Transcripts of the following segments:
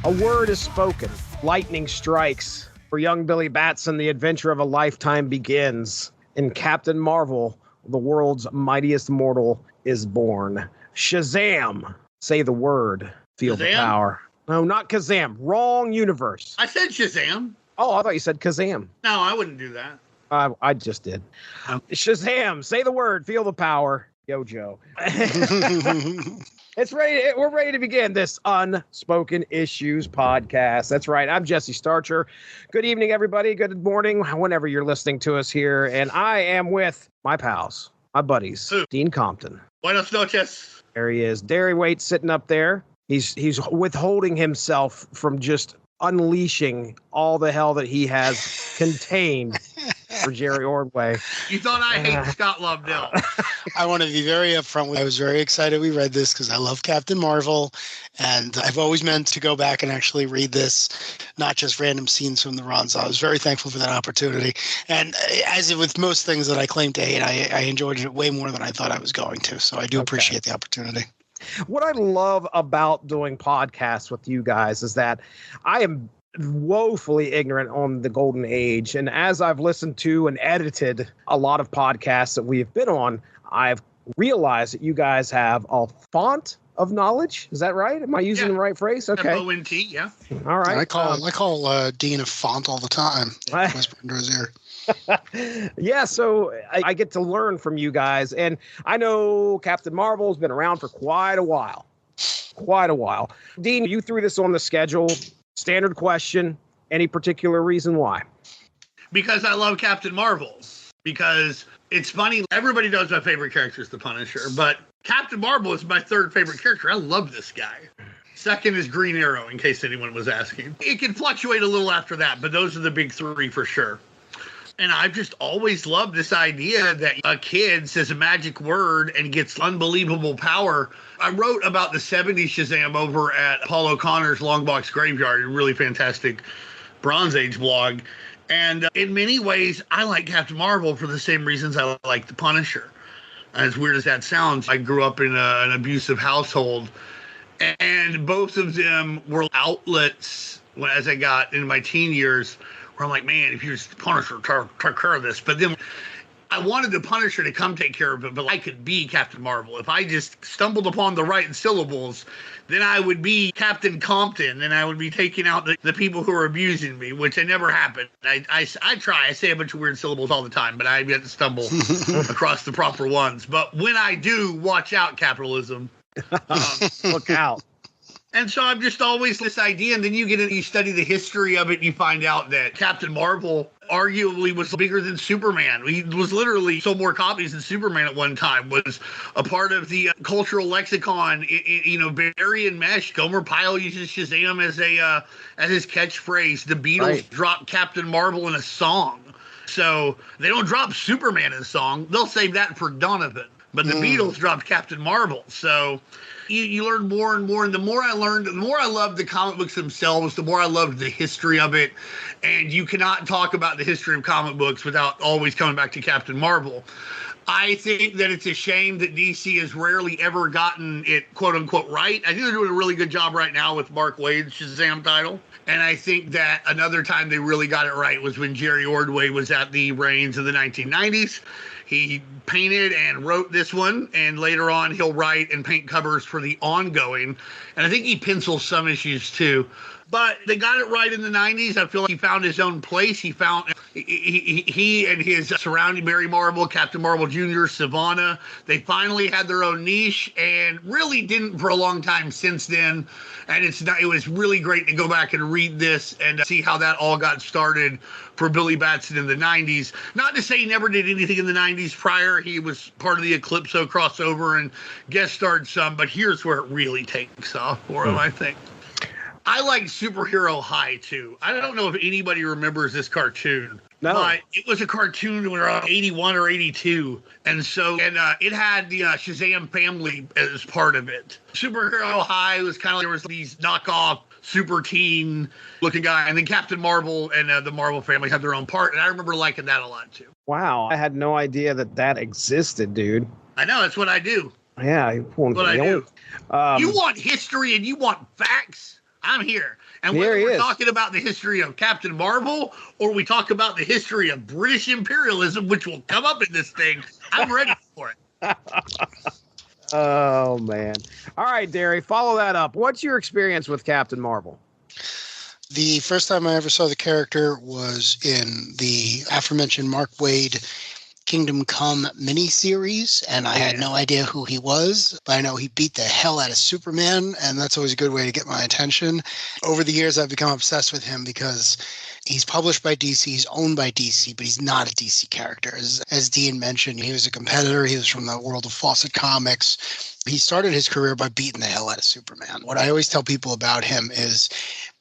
A word is spoken. Lightning strikes. For young Billy Batson, the adventure of a lifetime begins. In Captain Marvel, the world's mightiest mortal is born. Shazam! Say the word. Feel the power. No, not Kazam. Wrong universe. I said Shazam. Oh, I thought you said Kazam. No, I wouldn't do that. I just did. Shazam! Say the word. Feel the power. Yo, Joe. It's ready. We're ready to begin this Unspoken Issues podcast. That's right. I'm Jesse Starcher. Good evening, everybody. Good morning, whenever you're listening to us here. And I am with my pals, my buddies, Dean Compton. Buenos noches. There he is. Darry Weight sitting up there. He's withholding himself from just unleashing all the hell that he has contained for Jerry Ordway. You thought I hate Scott Lobdell. I want to be very upfront. I was very excited we read this because I love Captain Marvel, and I've always meant to go back and actually read this, not just random scenes from the run. So I was very thankful for that opportunity. And as with most things that I claim to hate, I enjoyed it way more than I thought I was going to. So I do appreciate the opportunity. What I love about doing podcasts with you guys is that I am woefully ignorant on the golden age. And as I've listened to and edited a lot of podcasts that we have been on, I've realized that you guys have a font of knowledge. Is that right? Am I using the right phrase? Okay. F-O-N-T, yeah. All right. I call Dean a font all the time. Whisper into his ear. Yeah, so I get to learn from you guys. And I know Captain Marvel has been around for quite a while. Dean, you threw this on the schedule. Standard question. Any particular reason why? Because I love Captain Marvel. Because it's funny, everybody knows my favorite character is the Punisher, but Captain Marvel is my third favorite character. I love this guy. Second is Green Arrow, in case anyone was asking. It can fluctuate a little after that, but those are the big three for sure. And I've just always loved this idea that a kid says a magic word and gets unbelievable power. I wrote about the 70s Shazam over at Paul O'Connor's Longbox Graveyard, a really fantastic Bronze Age blog. And in many ways, I like Captain Marvel for the same reasons I like the Punisher. As weird as that sounds, I grew up in an abusive household, and both of them were outlets as I got into my teen years, where I'm like, man, if you're the Punisher, take care of this. But then I wanted the Punisher to come take care of it, but I could be Captain Marvel. If I just stumbled upon the right syllables, then I would be Captain Compton, and I would be taking out the people who are abusing me, which never happened. I try. I say a bunch of weird syllables all the time, but I've yet to stumble across the proper ones. But when I do, watch out, capitalism. Look out. And so I'm just always this idea, and then you study the history of it, and you find out that Captain Marvel arguably was bigger than Superman. He was literally sold more copies than Superman at one time, was a part of the cultural lexicon. Barry and Mesh, Gomer Pyle uses Shazam as his catchphrase. The Beatles dropped Captain Marvel in a song. So they don't drop Superman in a song. They'll save that for Donovan. But the Beatles dropped Captain Marvel. So you learn more and more. And the more I learned, the more I loved the comic books themselves, the more I loved the history of it. And you cannot talk about the history of comic books without always coming back to Captain Marvel. I think that it's a shame that DC has rarely ever gotten it, quote unquote, right. I think they're doing a really good job right now with Mark Waid's Shazam title. And I think that another time they really got it right was when Jerry Ordway was at the reins of the 1990s. He painted and wrote this one, and later on he'll write and paint covers for the ongoing. And I think he pencils some issues too. But they got it right in the 90s. I feel like he found his own place. He and his surrounding Mary Marvel, Captain Marvel Jr., Savannah, they finally had their own niche and really didn't for a long time since then. And it was really great to go back and read this and see how that all got started for Billy Batson in the 90s. Not to say he never did anything in the 90s prior. He was part of the Eclipso crossover and guest starred some, but here's where it really takes off for him, I think. I like Superhero High, too. I don't know if anybody remembers this cartoon. No. But it was a cartoon around 81 or 82. And it had the Shazam family as part of it. Superhero High was there was these knockoff super teen looking guy. And then Captain Marvel and the Marvel family had their own part. And I remember liking that a lot, too. Wow. I had no idea that existed, dude. I know. That's what I do. Yeah. What I do. You want history and you want facts? I'm here. And Here whether he we're is. talking about the history of Captain Marvel or we talk about the history of British imperialism, which will come up in this thing, I'm ready for it. Oh, man. All right, Darry, follow that up. What's your experience with Captain Marvel? The first time I ever saw the character was in the aforementioned Mark Waid Kingdom Come miniseries, and I had no idea who he was, but I know he beat the hell out of Superman, and that's always a good way to get my attention. Over the years, I've become obsessed with him because he's published by DC, he's owned by DC, but he's not a DC character. As Dean mentioned, he was a competitor. He was from the world of Fawcett Comics. He started his career by beating the hell out of Superman. What I always tell people about him is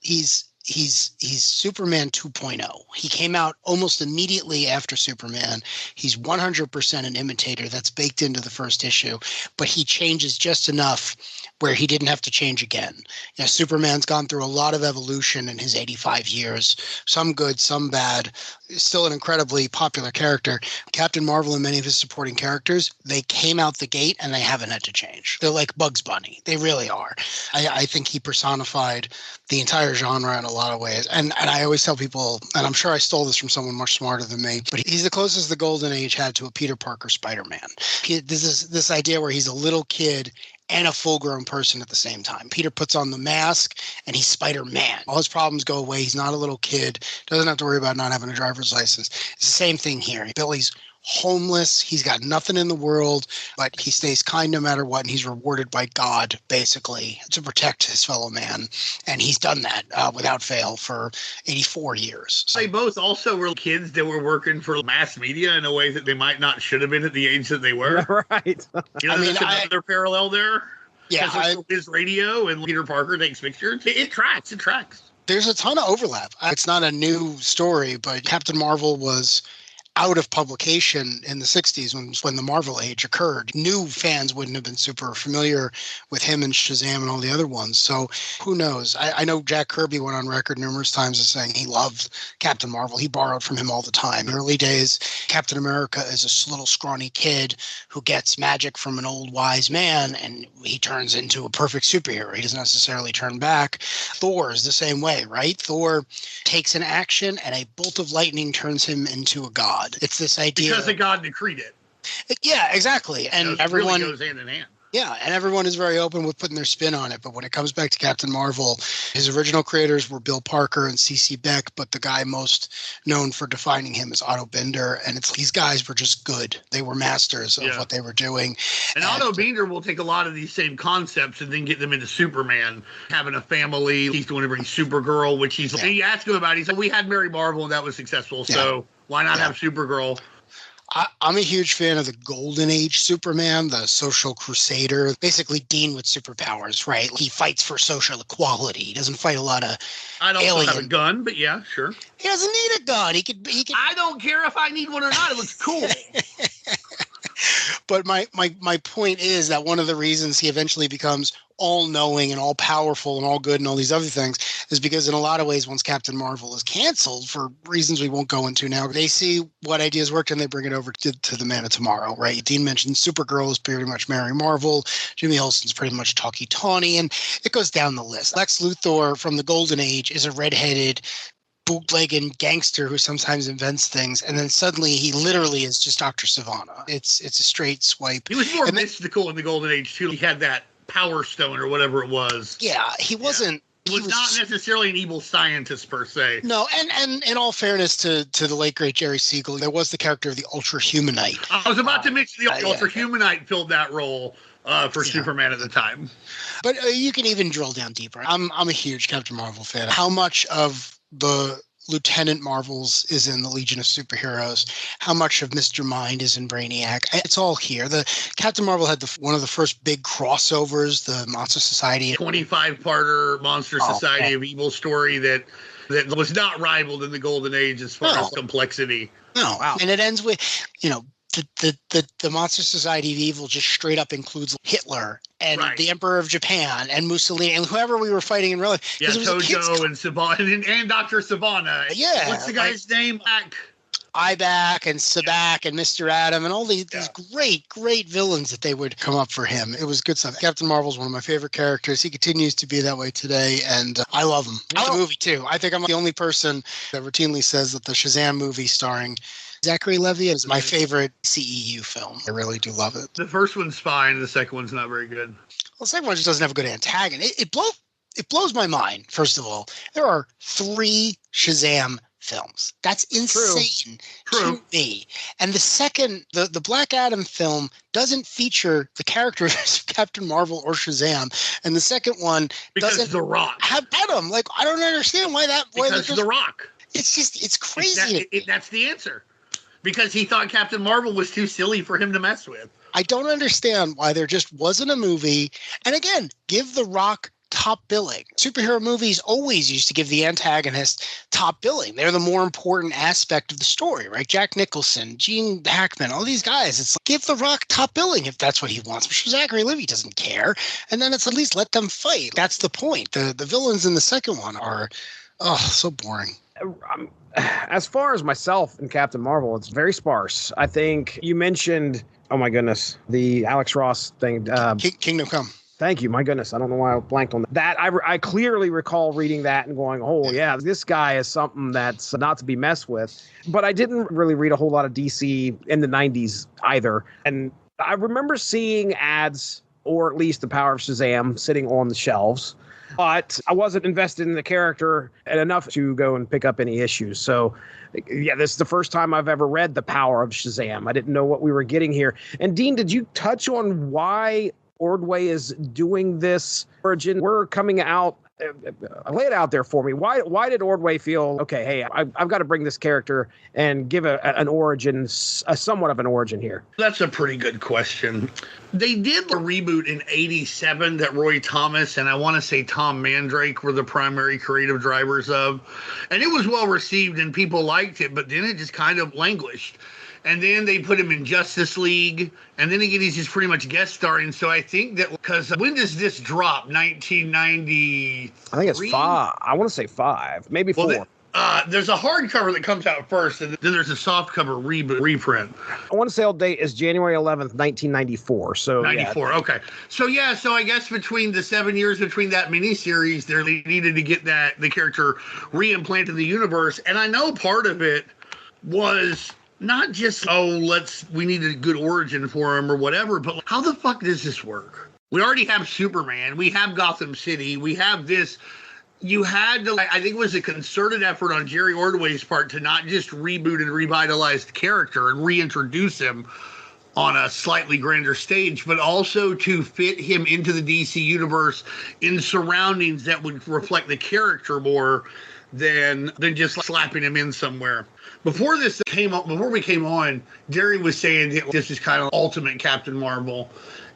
he's Superman 2.0. He came out almost immediately after Superman. He's 100% an imitator. That's baked into the first issue, but he changes just enough where he didn't have to change again. You know, Superman's gone through a lot of evolution in his 85 years, some good, some bad. Still an incredibly popular character. Captain Marvel and many of his supporting characters, they came out the gate and they haven't had to change. They're like Bugs Bunny. They really are. I think he personified the entire genre in a lot of ways. And I always tell people, and I'm sure I stole this from someone much smarter than me, but he's the closest the Golden Age had to a Peter Parker Spider-Man. This idea where he's a little kid and a full-grown person at the same time. Peter puts on the mask and he's Spider-Man. All his problems go away. He's not a little kid. Doesn't have to worry about not having a driver's license. It's the same thing here. Billy's homeless. He's got nothing in the world, but he stays kind no matter what, and he's rewarded by God, basically, to protect his fellow man. And he's done that without fail for 84 years. So they both also were kids that were working for mass media in a way that they might not should have been at the age that they were. Right. You know, there's another parallel there. Yeah. His radio and Peter Parker takes pictures. It tracks. There's a ton of overlap. It's not a new story, but Captain Marvel was out of publication in the 60s when the Marvel age occurred. New fans wouldn't have been super familiar with him and Shazam and all the other ones. So who knows? I know Jack Kirby went on record numerous times as saying he loved Captain Marvel. He borrowed from him all the time. Early days, Captain America is a little scrawny kid who gets magic from an old wise man, and he turns into a perfect superhero. He doesn't necessarily turn back. Thor is the same way, right? Thor takes an action and a bolt of lightning turns him into a god. It's this idea because the God decreed it. Yeah, exactly. And everyone really goes hand in hand. Yeah, and everyone is very open with putting their spin on it. But when it comes back to Captain Marvel, his original creators were Bill Parker and C.C. Beck, but the guy most known for defining him is Otto Binder. And these guys were just good. They were masters of what they were doing. And Otto Binder will take a lot of these same concepts and then get them into Superman, having a family. He's going to bring Supergirl, which and you ask him about it, he's like, we had Mary Marvel and that was successful. So why not have Supergirl? I'm a huge fan of the Golden Age Superman, the social crusader, basically Dean with superpowers, right? He fights for social equality. He doesn't fight a lot of alien. Have a gun, but yeah, sure. He doesn't need a gun. He could. I don't care if I need one or not. It looks cool. But my point is that one of the reasons he eventually becomes all-knowing and all-powerful and all good and all these other things is because in a lot of ways, once Captain Marvel is canceled for reasons we won't go into now, they see what ideas worked and they bring it over to the Man of Tomorrow, right? Dean mentioned Supergirl is pretty much Mary Marvel. Jimmy Olsen's pretty much Talkie Tawny, and it goes down the list. Lex Luthor from the Golden Age is a redheaded bootlegging gangster who sometimes invents things, and then suddenly he literally is just Dr. Sivana. It's a straight swipe. He was more mystical in the Golden Age too. He had that Power Stone or whatever it was. Yeah, he wasn't. He was not necessarily an evil scientist per se. No, and in all fairness to the late great Jerry Siegel, there was the character of the Ultra Humanite. I was about to mention the Ultra Humanite filled that role for Superman at the time. But you can even drill down deeper. I'm a huge Captain Marvel fan. How much of the Lieutenant Marvels is in the Legion of Superheroes? How much of Mr. Mind is in Brainiac? It's all here. The Captain Marvel had one of the first big crossovers, the Monster Society. 25-parter Monster Society of Evil story that was not rivaled in the Golden Age as far as complexity. No, wow. And it ends with, the Monster Society of Evil just straight up includes Hitler and the Emperor of Japan and Mussolini and whoever we were fighting in real life. Yeah, Tojo and Sivana and Dr. Sivana. Yeah. What's the guy's name? Eyeback and Sabak and Mr. Adam and all these great villains that they would come up for him. It was good stuff. Captain Marvel's one of my favorite characters. He continues to be that way today, and I love him. The movie, too. I think I'm the only person that routinely says that the Shazam movie starring Zachary Levi is my favorite CEU film. I really do love it. The first one's fine. The second one's not very good. Well, the second one just doesn't have a good antagonist. It blows my mind, first of all. There are 3 Shazam films. That's insane to me. And the second, the Black Adam film doesn't feature the characters of Captain Marvel or Shazam. And the second one doesn't The Rock have Adam. Like, I don't understand why that. Because The Rock. It's crazy. That's the answer. Because he thought Captain Marvel was too silly for him to mess with. I don't understand why there just wasn't a movie. And again, give The Rock top billing. Superhero movies always used to give the antagonist top billing. They're the more important aspect of the story, right? Jack Nicholson, Gene Hackman, all these guys. It's like, give The Rock top billing if that's what he wants. But Zachary Levi doesn't care. And then it's at least let them fight. That's the point. The villains in the second one are, so boring. As far as myself and Captain Marvel, it's very sparse. I think you mentioned, oh my goodness, the Alex Ross thing. Kingdom Come. Thank you. My goodness. I don't know why I blanked on that. I clearly recall reading that and going, oh, yeah, this guy is something that's not to be messed with. But I didn't really read a whole lot of DC in the 90s either. And I remember seeing ads, or at least the Power of Shazam, sitting on the shelves. But I wasn't invested in the character enough to go and pick up any issues. So, yeah, this is the first time I've ever read The Power of Shazam. I didn't know what we were getting here. And Dean, did you touch on why Ordway is doing this origin? We're coming out. Lay it out there for me. Why did Ordway feel, okay, hey, I've got to bring this character and give an origin, somewhat of an origin here? That's a pretty good question. They did the reboot in '87 that Roy Thomas and I want to say Tom Mandrake were the primary creative drivers of. And it was well received and people liked it, but then it just kind of languished. And then they put him in Justice League. And then again, he's just pretty much guest starring. So I think that, because when does this drop? 1990. I think it's 5. I want to say 5, maybe 4. There's a hardcover that comes out first, and then there's a softcover reprint. I want to say the date is January 11th, 1994. So 94, yeah. Okay. So I guess between the 7 years between that miniseries, they needed to get the character reimplanted in the universe. And I know part of it was not just, we need a good origin for him or whatever, but how the fuck does this work? We already have Superman. We have Gotham City. We have this. You had to, I think it was a concerted effort on Jerry Ordway's part to not just reboot and revitalize the character and reintroduce him on a slightly grander stage, but also to fit him into the DC universe in surroundings that would reflect the character more than just slapping him in somewhere. Before we came on, Darry was saying that this is kind of ultimate Captain Marvel.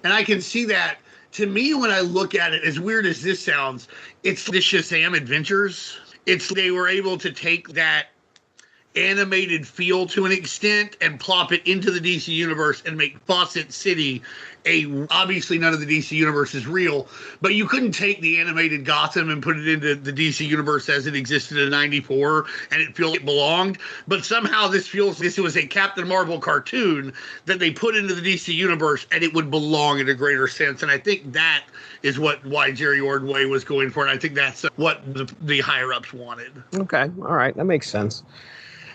And I can see that. To me, when I look at it, as weird as this sounds, it's the Shazam Adventures. They were able to take that animated feel to an extent and plop it into the DC universe and make Fawcett City obviously none of the DC universe is real, but you couldn't take the animated Gotham and put it into the DC universe as it existed in '94 and it felt it belonged. But somehow this was a Captain Marvel cartoon that they put into the DC universe and it would belong in a greater sense. And I think that is why Jerry Ordway was going for it. I think that's what the higher ups wanted. Okay. All right. That makes sense.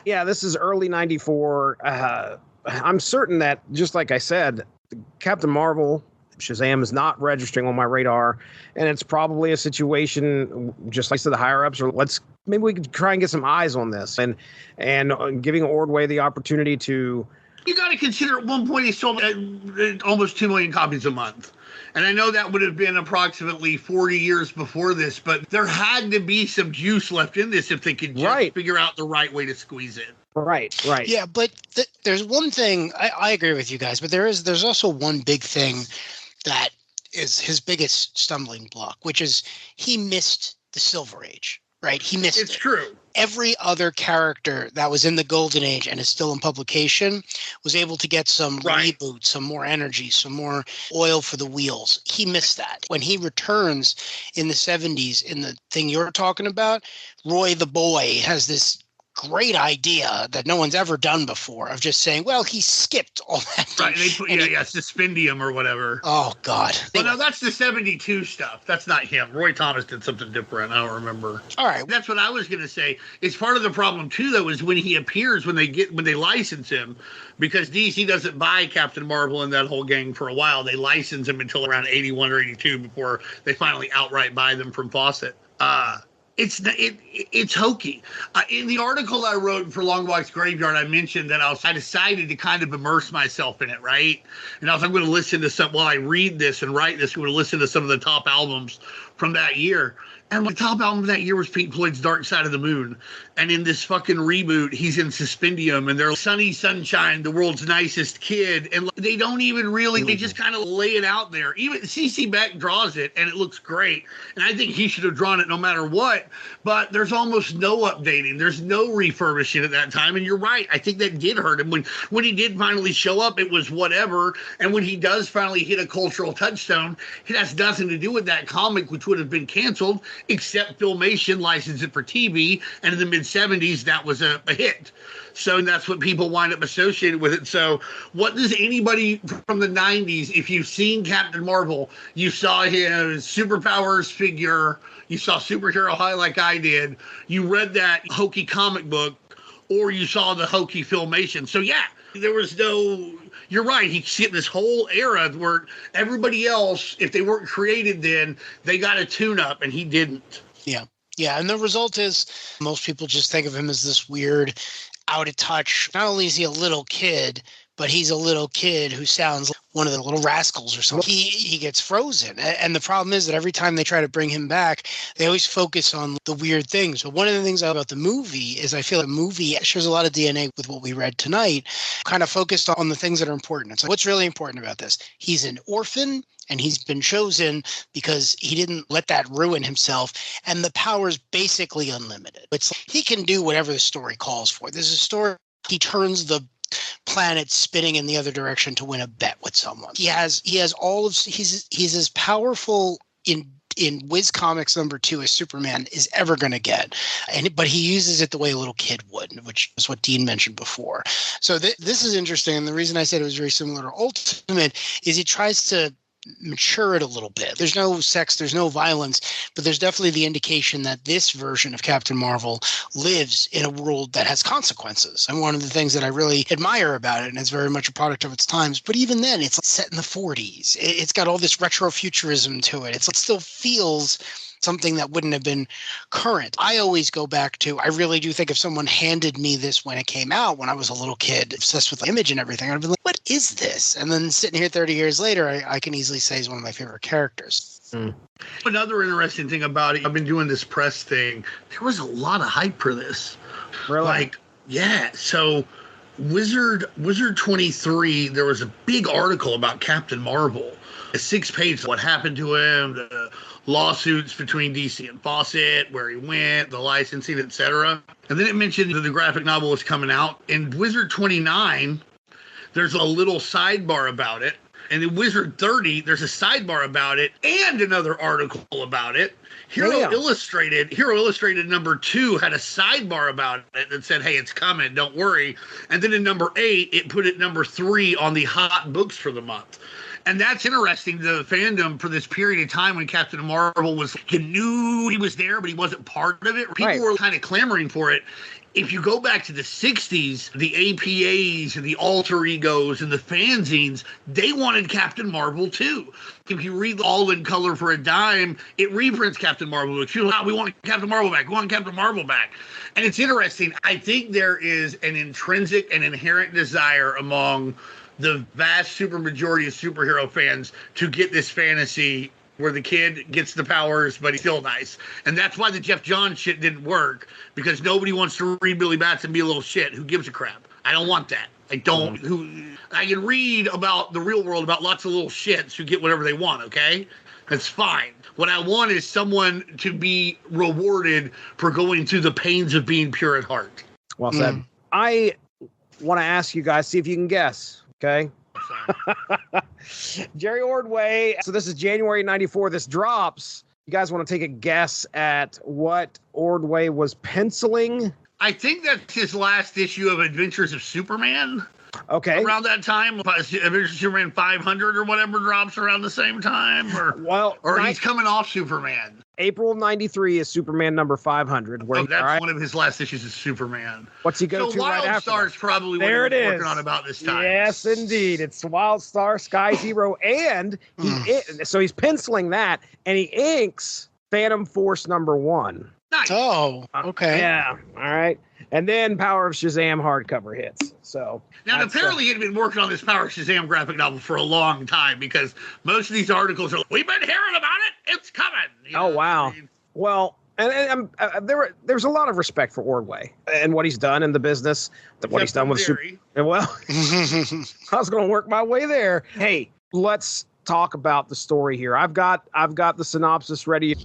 Yeah, this is early '94. I'm certain that, just like I said, Captain Marvel, Shazam is not registering on my radar, and it's probably a situation, just like I said, the higher ups, or maybe we could try and get some eyes on this, and giving Ordway the opportunity to. You got to consider at one point he sold almost 2 million copies a month. And I know that would have been approximately 40 years before this, but there had to be some juice left in this if they could just figure out the right way to squeeze it. Right. Yeah, but there's one thing, I agree with you guys, but there's also one big thing that is his biggest stumbling block, which is he missed the Silver Age, right? He missed it. It's true. Every other character that was in the Golden Age and is still in publication was able to get some reboot, some more energy, some more oil for the wheels. He missed that. When he returns in the 70s in the thing you're talking about, Roy the Boy has this great idea that no one's ever done before of just saying, well, he skipped all that. Right, they put, suspendium or whatever. Oh, God. Well, no, that's the 72 stuff. That's not him. Roy Thomas did something different. I don't remember. All right. That's what I was going to say. It's part of the problem, too, though, is when he appears, when they license him, because DC doesn't buy Captain Marvel and that whole gang for a while. They license him until around 81 or 82 before they finally outright buy them from Fawcett. It's hokey. In the article I wrote for Long Walk's Graveyard, I mentioned that I decided to kind of immerse myself in it, right? And I'm going to listen to while I read this and write this, I'm going to listen to some of the top albums from that year. And the top album of that year was Pink Floyd's Dark Side of the Moon. And in this fucking reboot, he's in Suspendium, and they're Sunny Sunshine, the world's nicest kid. And they don't even really, they just kind of lay it out there. Even C.C. Beck draws it, and it looks great. And I think he should have drawn it no matter what. But there's almost no updating. There's no refurbishing at that time. And you're right. I think that did hurt him. When he did finally show up, it was whatever. And when he does finally hit a cultural touchstone, it has nothing to do with that comic, which would have been canceled, except Filmation licensed it for TV, and in the mid-'70s, that was a hit. So that's what people wind up associated with it. So what does anybody from the 90s, if you've seen Captain Marvel, you saw his superpowers figure, you saw Superhero High like I did, you read that hokey comic book, or you saw the hokey Filmation. So yeah, there was no... You're right. He's hit this whole era where everybody else, if they weren't created then, they got a tune-up, and he didn't. Yeah. Yeah, and the result is most people just think of him as this weird, out of touch. Not only is he a little kid, but he's a little kid who sounds like one of the little rascals or something. He gets frozen. And the problem is that every time they try to bring him back, they always focus on the weird things. But one of the things about the movie is I feel the movie shares a lot of DNA with what we read tonight, kind of focused on the things that are important. It's like, what's really important about this? He's an orphan, and he's been chosen because he didn't let that ruin himself. And the power's basically unlimited. It's like he can do whatever the story calls for. There's a story, he turns the planet spinning in the other direction to win a bet with someone. He's as powerful in Wiz Comics #2 as Superman is ever going to get. But he uses it the way a little kid would, which is what Dean mentioned before. So this is interesting. And the reason I said it was very similar to Ultimate is he tries to mature it a little bit. There's no sex, there's no violence, but there's definitely the indication that this version of Captain Marvel lives in a world that has consequences. And one of the things that I really admire about it, and it's very much a product of its times, but even then it's set in the 40s. It's got all this retrofuturism to it. It still feels something that wouldn't have been current. I always go back to, I really do think if someone handed me this when it came out, when I was a little kid, obsessed with the image and everything, I'd be like, what is this? And then sitting here 30 years later, I can easily say he's one of my favorite characters. Mm. Another interesting thing about it, I've been doing this press thing. There was a lot of hype for this. Really? So Wizard 23, there was a big article about Captain Marvel. A 6-page, what happened to him, the lawsuits between DC and Fawcett, where he went, the licensing, etc. And then it mentioned that the graphic novel was coming out. In Wizard 29, there's a little sidebar about it. And in Wizard 30, there's a sidebar about it and another article about it. Hero Illustrated #2 had a sidebar about it that said, hey, it's coming, don't worry. And then in #8, it put it #3 on the hot books for the month. And that's interesting, the fandom for this period of time when Captain Marvel was, you knew he was there, but he wasn't part of it. People were kind of clamoring for it. If you go back to the 60s, the APAs and the alter egos and the fanzines, they wanted Captain Marvel too. If you read All in Color for a Dime, it reprints Captain Marvel. We want Captain Marvel back. We want Captain Marvel back. And it's interesting. I think there is an intrinsic and inherent desire among the vast supermajority of superhero fans to get this fantasy where the kid gets the powers, but he's still nice. And that's why the Jeff Johns shit didn't work, because nobody wants to read Billy Batson and be a little shit. Who gives a crap? I don't want that. I don't. I can read about the real world about lots of little shits who get whatever they want, okay? That's fine. What I want is someone to be rewarded for going through the pains of being pure at heart. Well said. I want to ask you guys, see if you can guess. Okay. Jerry Ordway. So this is January 94. This drops. You guys want to take a guess at what Ordway was penciling? I think that's his last issue of Adventures of Superman. Okay. Around that time, Adventures of Superman 500 or whatever drops around the same time, or he's coming off Superman. April of '93 is Superman number 500. That's one of his last issues of Superman. What's he go to right after? So Wildstar's probably what he was working on about this time. Yes, indeed. It's Wildstar, Sky Zero, and so he's penciling that, and he inks Phantom Force number 1. Nice. Oh, okay. Yeah. All right. And then Power of Shazam hardcover hits. So now, apparently, he'd been working on this Power of Shazam graphic novel for a long time, because most of these articles are like, we've been hearing about it. It's coming. Wow. I mean? Well, and there's a lot of respect for Ordway and what he's done in the business, what he's done with Jerry. Well, I was going to work my way there. Hey, let's talk about the story here. I've got the synopsis ready.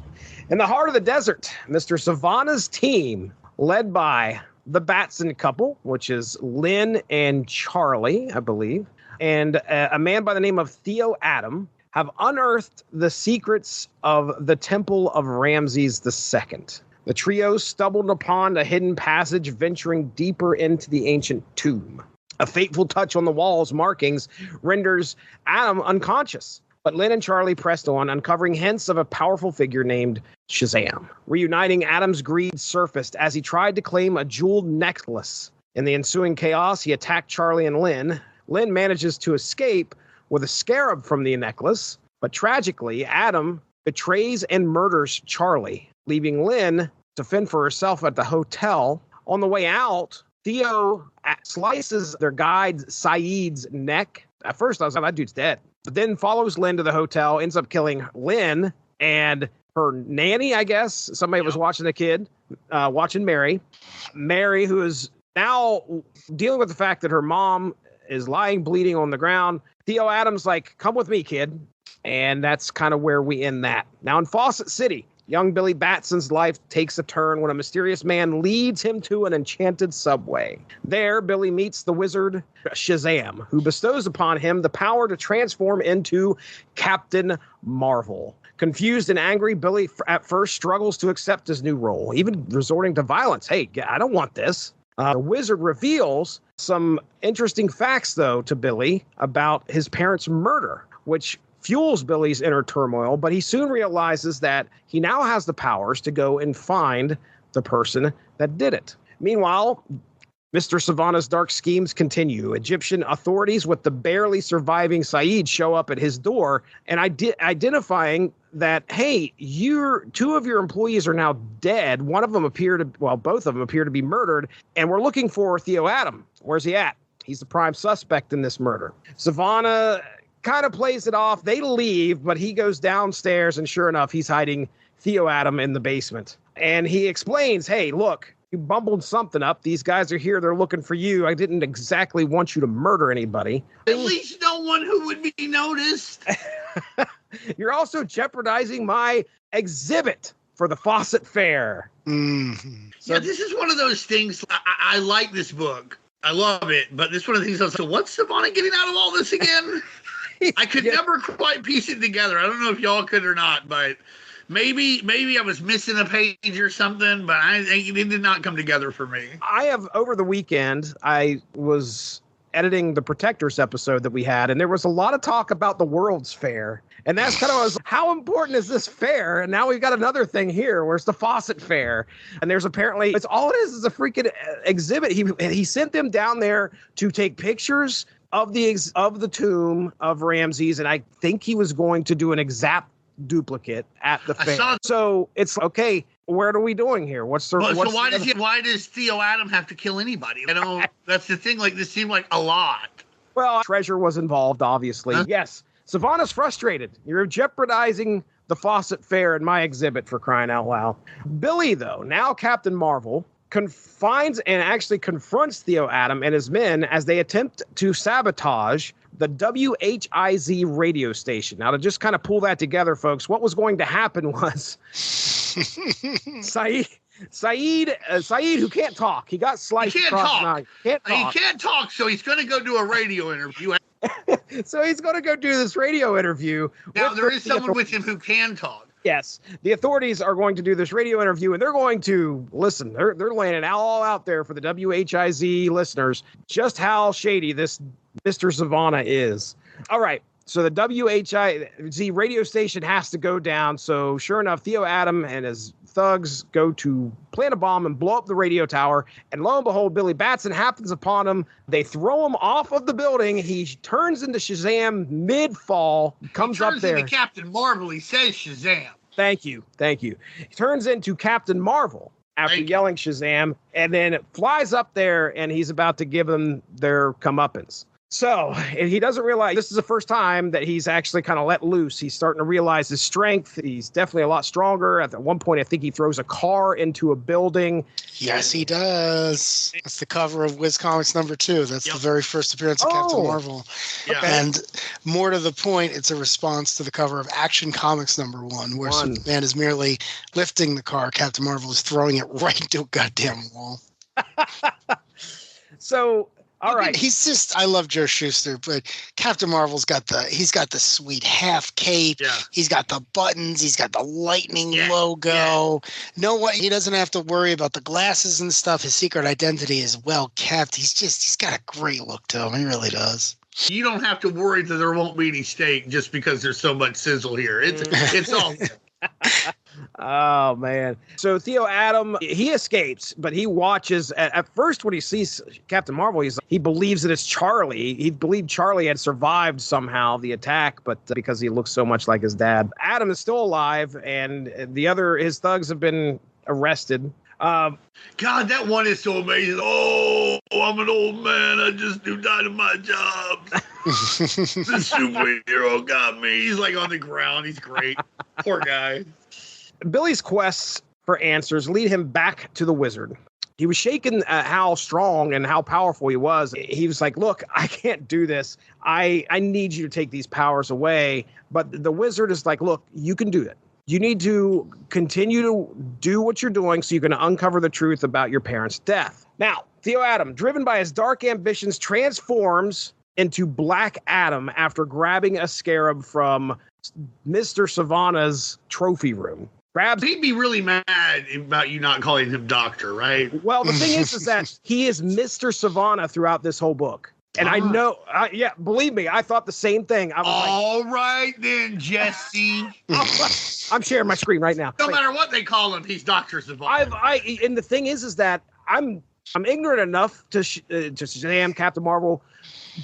In the heart of the desert, Mr. Savannah's team, led by the Batson couple, which is Lynn and Charlie, I believe, and a man by the name of Theo Adam, have unearthed the secrets of the Temple of Ramses II. The trio stumbled upon a hidden passage venturing deeper into the ancient tomb. A fateful touch on the wall's markings renders Adam unconscious, but Lynn and Charlie pressed on, uncovering hints of a powerful figure named Shazam. Reuniting, Adam's greed surfaced as he tried to claim a jeweled necklace. In the ensuing chaos, he attacked Charlie and Lynn. Lynn manages to escape with a scarab from the necklace, but tragically, Adam betrays and murders Charlie, leaving Lynn to fend for herself at the hotel. On the way out, Theo slices their guide Saeed's neck. At first, I was like, that dude's dead. But then follows Lynn to the hotel, ends up killing Lynn and her nanny, I guess. Somebody was watching the kid, watching Mary. Mary, who is now dealing with the fact that her mom is lying bleeding on the ground. Theo Adams like, come with me, kid. And that's kind of where we end that. Now in Fawcett City, young Billy Batson's life takes a turn when a mysterious man leads him to an enchanted subway. There, Billy meets the wizard Shazam, who bestows upon him the power to transform into Captain Marvel. Confused and angry, Billy at first struggles to accept his new role, even resorting to violence. Hey, I don't want this. The wizard reveals some interesting facts, though, to Billy about his parents' murder, which fuels Billy's inner turmoil, but he soon realizes that he now has the powers to go and find the person that did it. Meanwhile, Mr. Savannah's dark schemes continue. Egyptian authorities with the barely surviving Saeed show up at his door and identifying that, hey, two of your employees are now dead. Both of them appear to be murdered, and we're looking for Theo Adam. Where's he at? He's the prime suspect in this murder. Savannah kind of plays it off. They leave, but he goes downstairs, and sure enough, he's hiding Theo Adam in the basement. And he explains, hey, look, you bumbled something up. These guys are here. They're looking for you. I didn't exactly want you to murder anybody. At least no one who would be noticed. You're also jeopardizing my exhibit for the Fawcett Fair. Mm-hmm. So this is one of those things. I like this book. I love it. But this is one of the things I was like, so what's Savannah getting out of all this again? I could never quite piece it together. I don't know if y'all could or not, but maybe I was missing a page or something, but it did not come together for me. Over the weekend, I was editing the Protectors episode that we had, and there was a lot of talk about the World's Fair. And that's kind of how important is this fair? And now we've got another thing here. Where's the Fawcett Fair? And there's apparently, it's all it is a freaking exhibit. He sent them down there to take pictures of the tomb of Ramses, and I think he was going to do an exact duplicate at the fair. So it's okay. What are we doing here? Why does Theo Adam have to kill anybody? That's the thing. Like, this seemed like a lot. Well, treasure was involved, obviously. Huh? Yes. Savannah's frustrated. You're jeopardizing the Fawcett Fair in my exhibit, for crying out loud. Billy, though, now Captain Marvel, finds and actually confronts Theo Adam and his men as they attempt to sabotage the WHIZ radio station. Now, to just kind of pull that together, folks, what was going to happen was Saeed, who can't talk. He got sliced across the night. He can't talk, so he's going to go do a radio interview. So he's going to go do this radio interview. Now, there is someone with him who can talk. Yes, the authorities are going to do this radio interview, and they're going to listen. They're laying it all out there for the WHIZ listeners, just how shady this Mr. Savannah is. All right, so the WHIZ radio station has to go down. So sure enough, Theo Adam and his thugs go to plant a bomb and blow up the radio tower. And lo and behold, Billy Batson happens upon him. They throw him off of the building. He turns into Shazam mid-fall, comes up there. He turns into Captain Marvel. He says Shazam. Thank you. He turns into Captain Marvel after yelling Shazam, and then it flies up there, and he's about to give them their comeuppance. So he doesn't realize this is the first time that he's actually kind of let loose. He's starting to realize his strength. He's definitely a lot stronger. At one point, I think he throws a car into a building. Yes, he does. That's the cover of Wiz Comics #2. That's the very first appearance of Captain Marvel. Yeah. And more to the point, it's a response to the cover of Action Comics #1, where Superman is merely lifting the car. Captain Marvel is throwing it right into a goddamn wall. So... All right. He's just, I love Joe Shuster, but Captain Marvel's got the sweet half cape. Yeah. He's got the buttons. He's got the lightning logo. Yeah. He doesn't have to worry about the glasses and stuff. His secret identity is well kept. He's got a great look to him. He really does. You don't have to worry that there won't be any steak just because there's so much sizzle here. It's all Oh, man. So Theo Adam, he escapes, but he watches. At first, when he sees Captain Marvel, he believes that it's Charlie. He believed Charlie had survived somehow the attack, but because he looks so much like his dad. Adam is still alive, and his thugs have been arrested. God, that one is so amazing. Oh, I'm an old man. I just do dynamite jobs. The superhero got me. He's like on the ground. He's great. Poor guy. Billy's quests for answers lead him back to the wizard. He was shaken at how strong and how powerful he was. He was like, look, I can't do this. I need you to take these powers away. But the wizard is like, look, you can do it. You need to continue to do what you're doing so you can uncover the truth about your parents' death. Now, Theo Adam, driven by his dark ambitions, transforms into Black Adam after grabbing a scarab from Mr. Savannah's trophy room. He'd be really mad about you not calling him doctor, right? Well, the thing is that he is Mr. Savannah throughout this whole book. And I know, believe me, I thought the same thing. I was all right then, Jesse. I'm sharing my screen right now. No matter what they call him, he's Dr. Savannah. And the thing is that I'm ignorant enough to Shazam, Captain Marvel,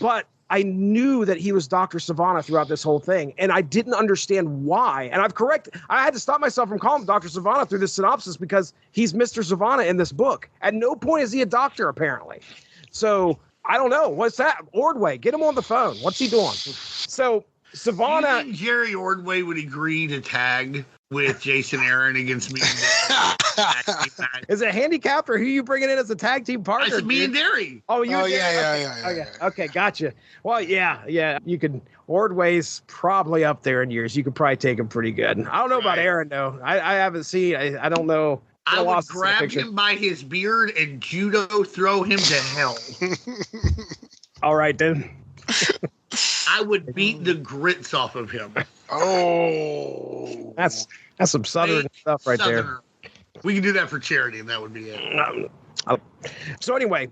but I knew that he was Dr. Savannah throughout this whole thing, and I didn't understand why. And I had to stop myself from calling him Dr. Savannah through this synopsis because he's Mr. Savannah in this book. At no point is he a doctor, apparently. So I don't know. What's that? Ordway, get him on the phone. What's he doing? So Savannah. Do you think Jerry Ordway would agree to tag with Jason Aaron against me? Is it handicapped, or who are you bringing in as a tag team partner? It's me and Darry. Yeah. Okay, gotcha. Well, yeah. You could. Ordway's probably up there in years. You could probably take him pretty good. I don't know about Aaron though. I haven't seen. I don't know. I would grab him by his beard and judo throw him to hell. All right then. I would beat the grits off of him. Oh, that's some Southern stuff right there. We can do that for charity, and that would be it. So anyway,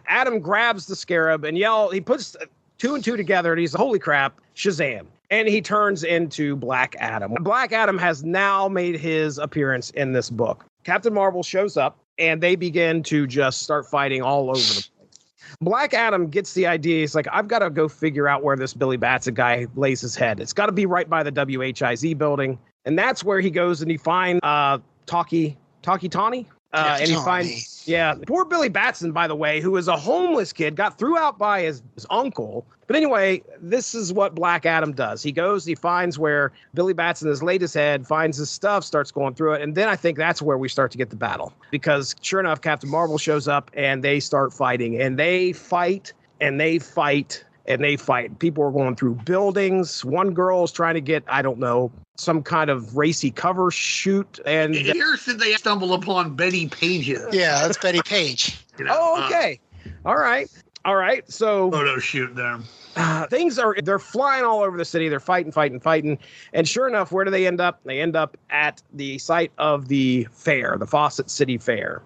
Adam grabs the scarab and he puts 2 and 2 together, and he's holy crap, Shazam. And he turns into Black Adam. Black Adam has now made his appearance in this book. Captain Marvel shows up, and they begin to just start fighting all over the place. Black Adam gets the idea. He's like, I've got to go figure out where this Billy Batson guy lays his head. It's got to be right by the WHIZ building. And that's where he goes and he finds Tawny. And he finds, poor Billy Batson, by the way, who is a homeless kid, got threw out by his uncle. But anyway, this is what Black Adam does. He goes, he finds where Billy Batson has laid his head, finds his stuff, starts going through it. And then I think that's where we start to get the battle. Because sure enough, Captain Marvel shows up and they start fighting. And they fight and they fight and they fight. People are going through buildings. One girl is trying to get, I don't know, some kind of racy cover shoot. And here's that they stumble upon Betty Page. Yeah, that's Betty Page. Okay. All right. All right, so photo shoot there. They're flying all over the city. They're fighting. And sure enough, where do they end up? They end up at the site of the fair, the Fawcett City Fair.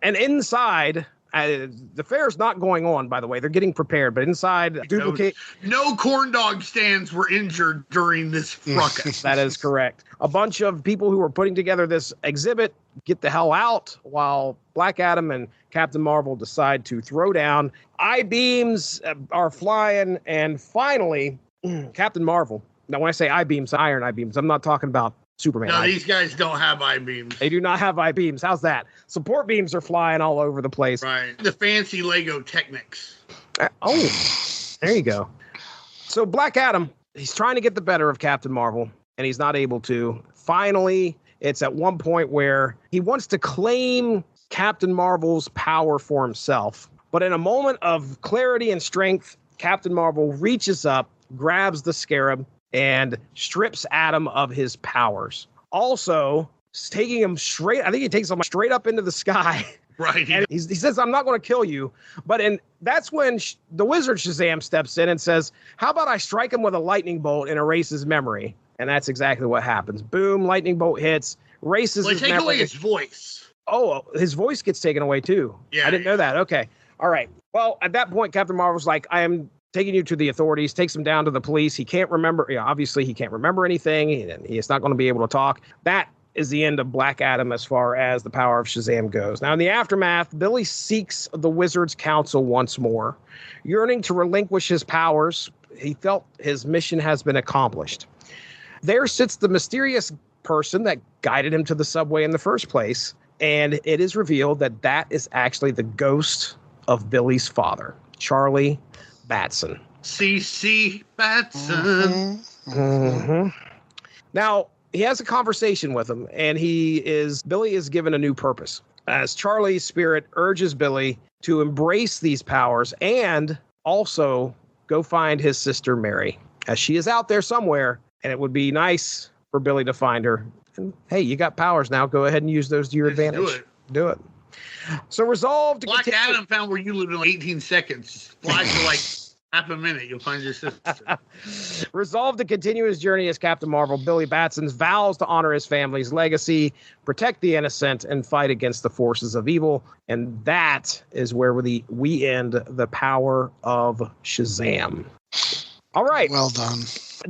And inside, the fair's not going on, by the way. They're getting prepared, but inside, duplicate. No corn dog stands were injured during this ruckus. That is correct. A bunch of people who were putting together this exhibit get the hell out while Black Adam and Captain Marvel decide to throw down. I-beams are flying, and finally, Captain Marvel. Now, when I say I-beams, iron I-beams, I'm not talking about Superman. No, these guys don't have I-beams. They do not have I-beams. How's that? Support beams are flying all over the place. Right. The fancy Lego Technics. There you go. So Black Adam, he's trying to get the better of Captain Marvel, and he's not able to. Finally, it's at one point where he wants to claim Captain Marvel's power for himself. But in a moment of clarity and strength, Captain Marvel reaches up, grabs the Scarab, and strips Adam of his powers. Also, taking him straight, I think he takes him straight up into the sky. Right. And he says, I'm not going to kill you. But that's when the wizard Shazam steps in and says, how about I strike him with a lightning bolt and erase his memory? And that's exactly what happens. Boom, lightning bolt hits, erases his memory. Take away his voice. Oh, his voice gets taken away too. Yeah. I didn't know that. Okay. All right. Well, at that point, Captain Marvel's like, I am taking you to the authorities, takes him down to the police. He can't remember. Obviously, he can't remember anything. He's not going to be able to talk. That is the end of Black Adam as far as the power of Shazam goes. Now, in the aftermath, Billy seeks the Wizard's counsel once more. Yearning to relinquish his powers, he felt his mission has been accomplished. There sits the mysterious person that guided him to the subway in the first place, and it is revealed that that is actually the ghost of Billy's father, Charlie Batson. C.C. Batson. Mm-hmm. Now, he has a conversation with him, and Billy is given a new purpose. As Charlie's spirit urges Billy to embrace these powers and also go find his sister Mary, as she is out there somewhere, and it would be nice for Billy to find her. And hey, you got powers now. Go ahead and use those to your advantage. Do it. So resolved to Black Adam found where you live in 18 seconds. Fly for like half a minute. You'll find your sister. Resolved to continue his journey as Captain Marvel, Billy Batson vows to honor his family's legacy, protect the innocent, and fight against the forces of evil. And that is where we end the power of Shazam. All right. Well done.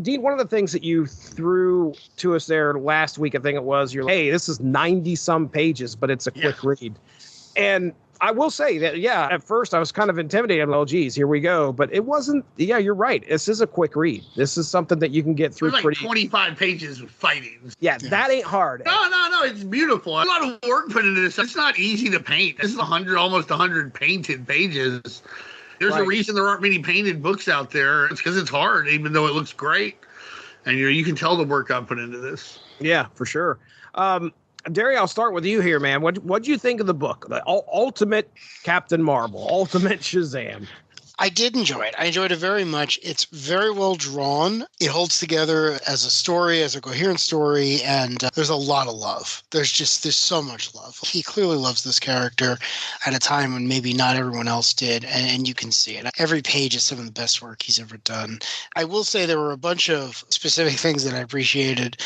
Dean, one of the things that you threw to us there last week, I think it was, you're like, hey, this is 90-some pages, but it's a quick read. And I will say that, yeah, at first I was kind of intimidated. I'm like, oh, geez, here we go. But it wasn't, yeah, you're right. This is a quick read. This is something that you can get through like 25 pages of fighting. Yeah, that ain't hard. No, it's beautiful. A lot of work put into this. It's not easy to paint. This is almost 100 painted pages. There's a reason there aren't many painted books out there. It's because it's hard, even though it looks great. And you can tell the work I put into this. Yeah, for sure. Darry, I'll start with you here, man. What'd you think of the book? The Ultimate Captain Marvel, Ultimate Shazam. I did enjoy it. I enjoyed it very much. It's very well drawn. It holds together as a story, as a coherent story, and there's a lot of love. There's so much love. He clearly loves this character at a time when maybe not everyone else did, and you can see it. Every page is some of the best work he's ever done. I will say there were a bunch of specific things that I appreciated.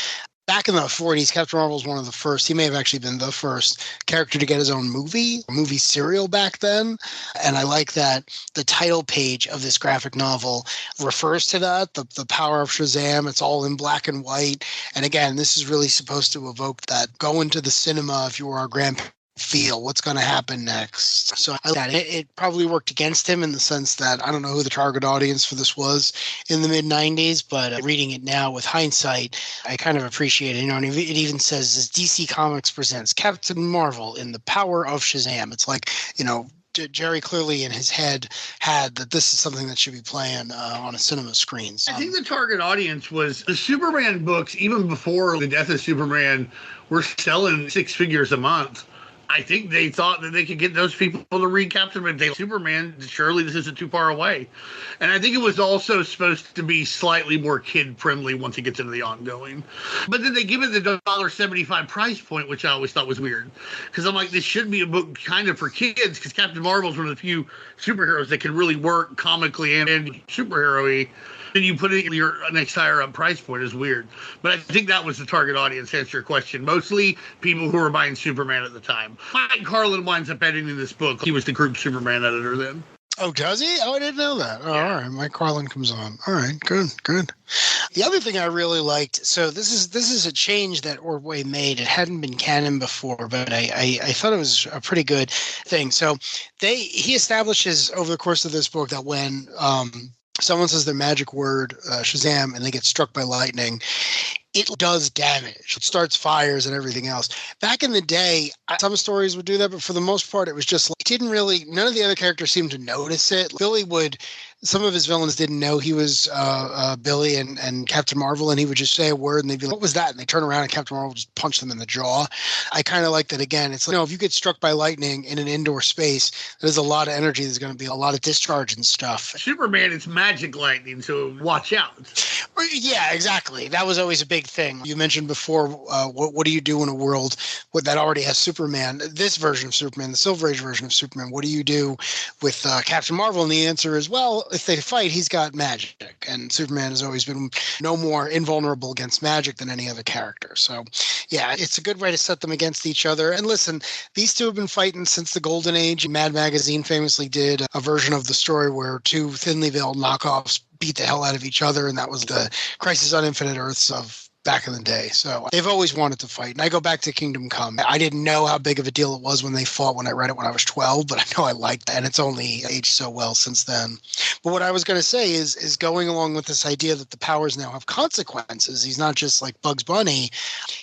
Back in the 40s, Captain Marvel was one of the first. He may have actually been the first character to get his own movie serial back then. And I like that the title page of this graphic novel refers to that, the power of Shazam. It's all in black and white. And again, this is really supposed to evoke that go into the cinema if you were our grandparents. Feel what's going to happen next. So I like that. It probably worked against him in the sense that I don't know who the target audience for this was in the mid 90s, but reading it now with hindsight, I kind of appreciate it. And it even says this DC Comics presents Captain Marvel in the Power of Shazam. It's like, Jerry clearly in his head had that this is something that should be playing on a cinema screen. I think the target audience was the Superman books, even before the death of Superman, were selling 6 figures a month. I think they thought that they could get those people to read Captain, but they Superman, surely this isn't too far away. And I think it was also supposed to be slightly more kid-friendly once it gets into the ongoing. But then they give it the $1.75 price point, which I always thought was weird. Because I'm like, this should be a book kind of for kids, because Captain Marvel is one of the few superheroes that can really work comically and superhero-y. Then you put it in your next higher up price point is weird. But I think that was the target audience, to answer your question. Mostly people who were buying Superman at the time. Mike Carlin winds up editing this book. He was the group Superman editor then. Oh, does he? Oh, I didn't know that. Oh, yeah. All right. Mike Carlin comes on. All right. Good. The other thing I really liked, so this is a change that Ordway made. It hadn't been canon before, but I thought it was a pretty good thing. So he establishes over the course of this book that when someone says their magic word, Shazam, and they get struck by lightning, it does damage. It starts fires and everything else. Back in the day, some stories would do that, but for the most part, it was just like, none of the other characters seemed to notice it. Some of his villains didn't know he was Billy and Captain Marvel, and he would just say a word, and they'd be like, what was that? And they turn around, and Captain Marvel would just punch them in the jaw. I kind of like that again. It's like, if you get struck by lightning in an indoor space, there's a lot of energy. There's going to be a lot of discharge and stuff. Superman is magic lightning, so watch out. Yeah, exactly. That was always a big thing. You mentioned before, what do you do in a world that already has Superman? This version of Superman, the Silver Age version of Superman, what do you do with Captain Marvel? And the answer is, well, if they fight, he's got magic. And Superman has always been no more invulnerable against magic than any other character. So, yeah, it's a good way to set them against each other. And listen, these two have been fighting since the Golden Age. Mad Magazine famously did a version of the story where two thinly veiled knockoffs beat the hell out of each other, and that was the Crisis on Infinite Earths of back in the day. So they've always wanted to fight. And I go back to Kingdom Come. I didn't know how big of a deal it was when they fought when I read it when I was 12, but I know I liked it, and it's only aged so well since then. But what I was going to say is going along with this idea that the powers now have consequences. He's not just like Bugs Bunny.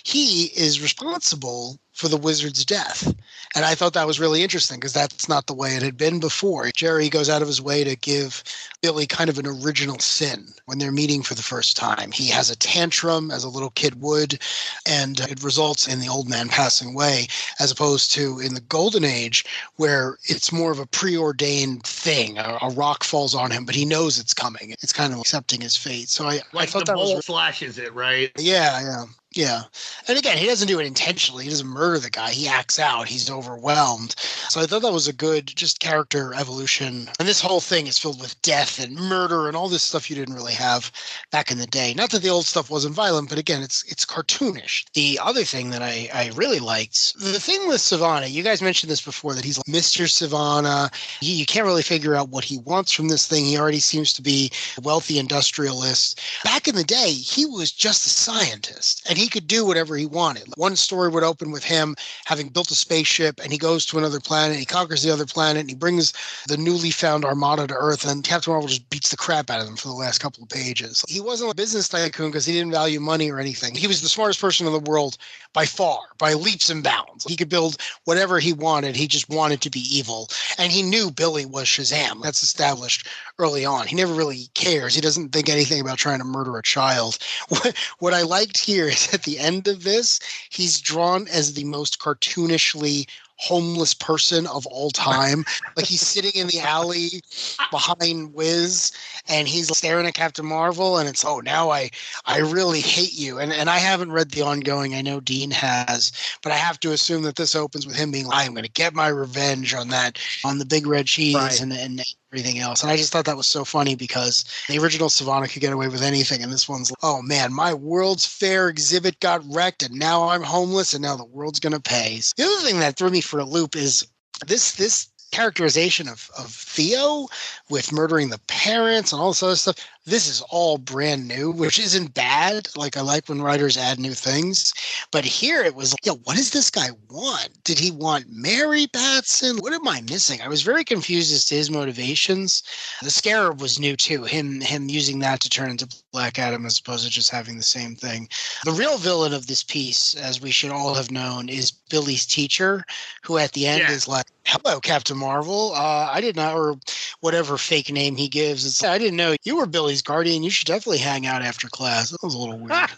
He is responsible for the wizard's death. And I thought that was really interesting because that's not the way it had been before. Jerry goes out of his way to give Billy kind of an original sin when they're meeting for the first time. He has a tantrum as a little kid would, and it results in the old man passing away, as opposed to in the Golden Age where it's more of a preordained thing. A rock falls on him, but he knows it's coming. It's kind of accepting his fate. So I thought that was... slashes it, right? Yeah. And again, he doesn't do it intentionally. He doesn't murder the guy. He acts out. He's overwhelmed. So I thought that was a good just character evolution. And this whole thing is filled with death and murder and all this stuff you didn't really have back in the day. Not that the old stuff wasn't violent, but again, it's cartoonish. The other thing that I really liked, the thing with Sivana, you guys mentioned this before, that he's like Mr. Sivana. You can't really figure out what he wants from this thing. He already seems to be a wealthy industrialist. Back in the day, he was just a scientist, and he could do whatever he wanted. One story would open with him having built a spaceship, and he goes to another planet, he conquers the other planet, and he brings the newly found armada to Earth, and Captain Marvel just beats the crap out of him for the last couple of pages. He wasn't a business tycoon because he didn't value money or anything. He was the smartest person in the world by far, by leaps and bounds. He could build whatever he wanted. He just wanted to be evil. And he knew Billy was Shazam. That's established early on. He never really cares. He doesn't think anything about trying to murder a child. What I liked here is at the end of this, he's drawn as the most cartoonishly homeless person of all time. Like he's sitting in the alley behind Wiz, and he's staring at Captain Marvel, and it's, oh, now I really hate you. And I haven't read the ongoing. I know Dean has, but I have to assume that this opens with him being like, I'm going to get my revenge on the big red cheese, right, and everything else. And I just thought that was so funny because the original Sivana could get away with anything, and this one's like, oh man, my World's Fair exhibit got wrecked, and now I'm homeless, and now the world's gonna pay. The other thing that threw me for a loop is this characterization of Theo with murdering the parents and all this other stuff. This is all brand new, which isn't bad. Like, I like when writers add new things. But here it was like, what does this guy want? Did he want Mary Batson? What am I missing? I was very confused as to his motivations. The Scarab was new too. Him using that to turn into Black Adam as opposed to just having the same thing. The real villain of this piece, as we should all have known, is Billy's teacher, who at the end is like, hello, Captain Marvel. I did not, or whatever fake name he gives. I didn't know you were Billy's guardian. You should definitely hang out after class. That was a little weird.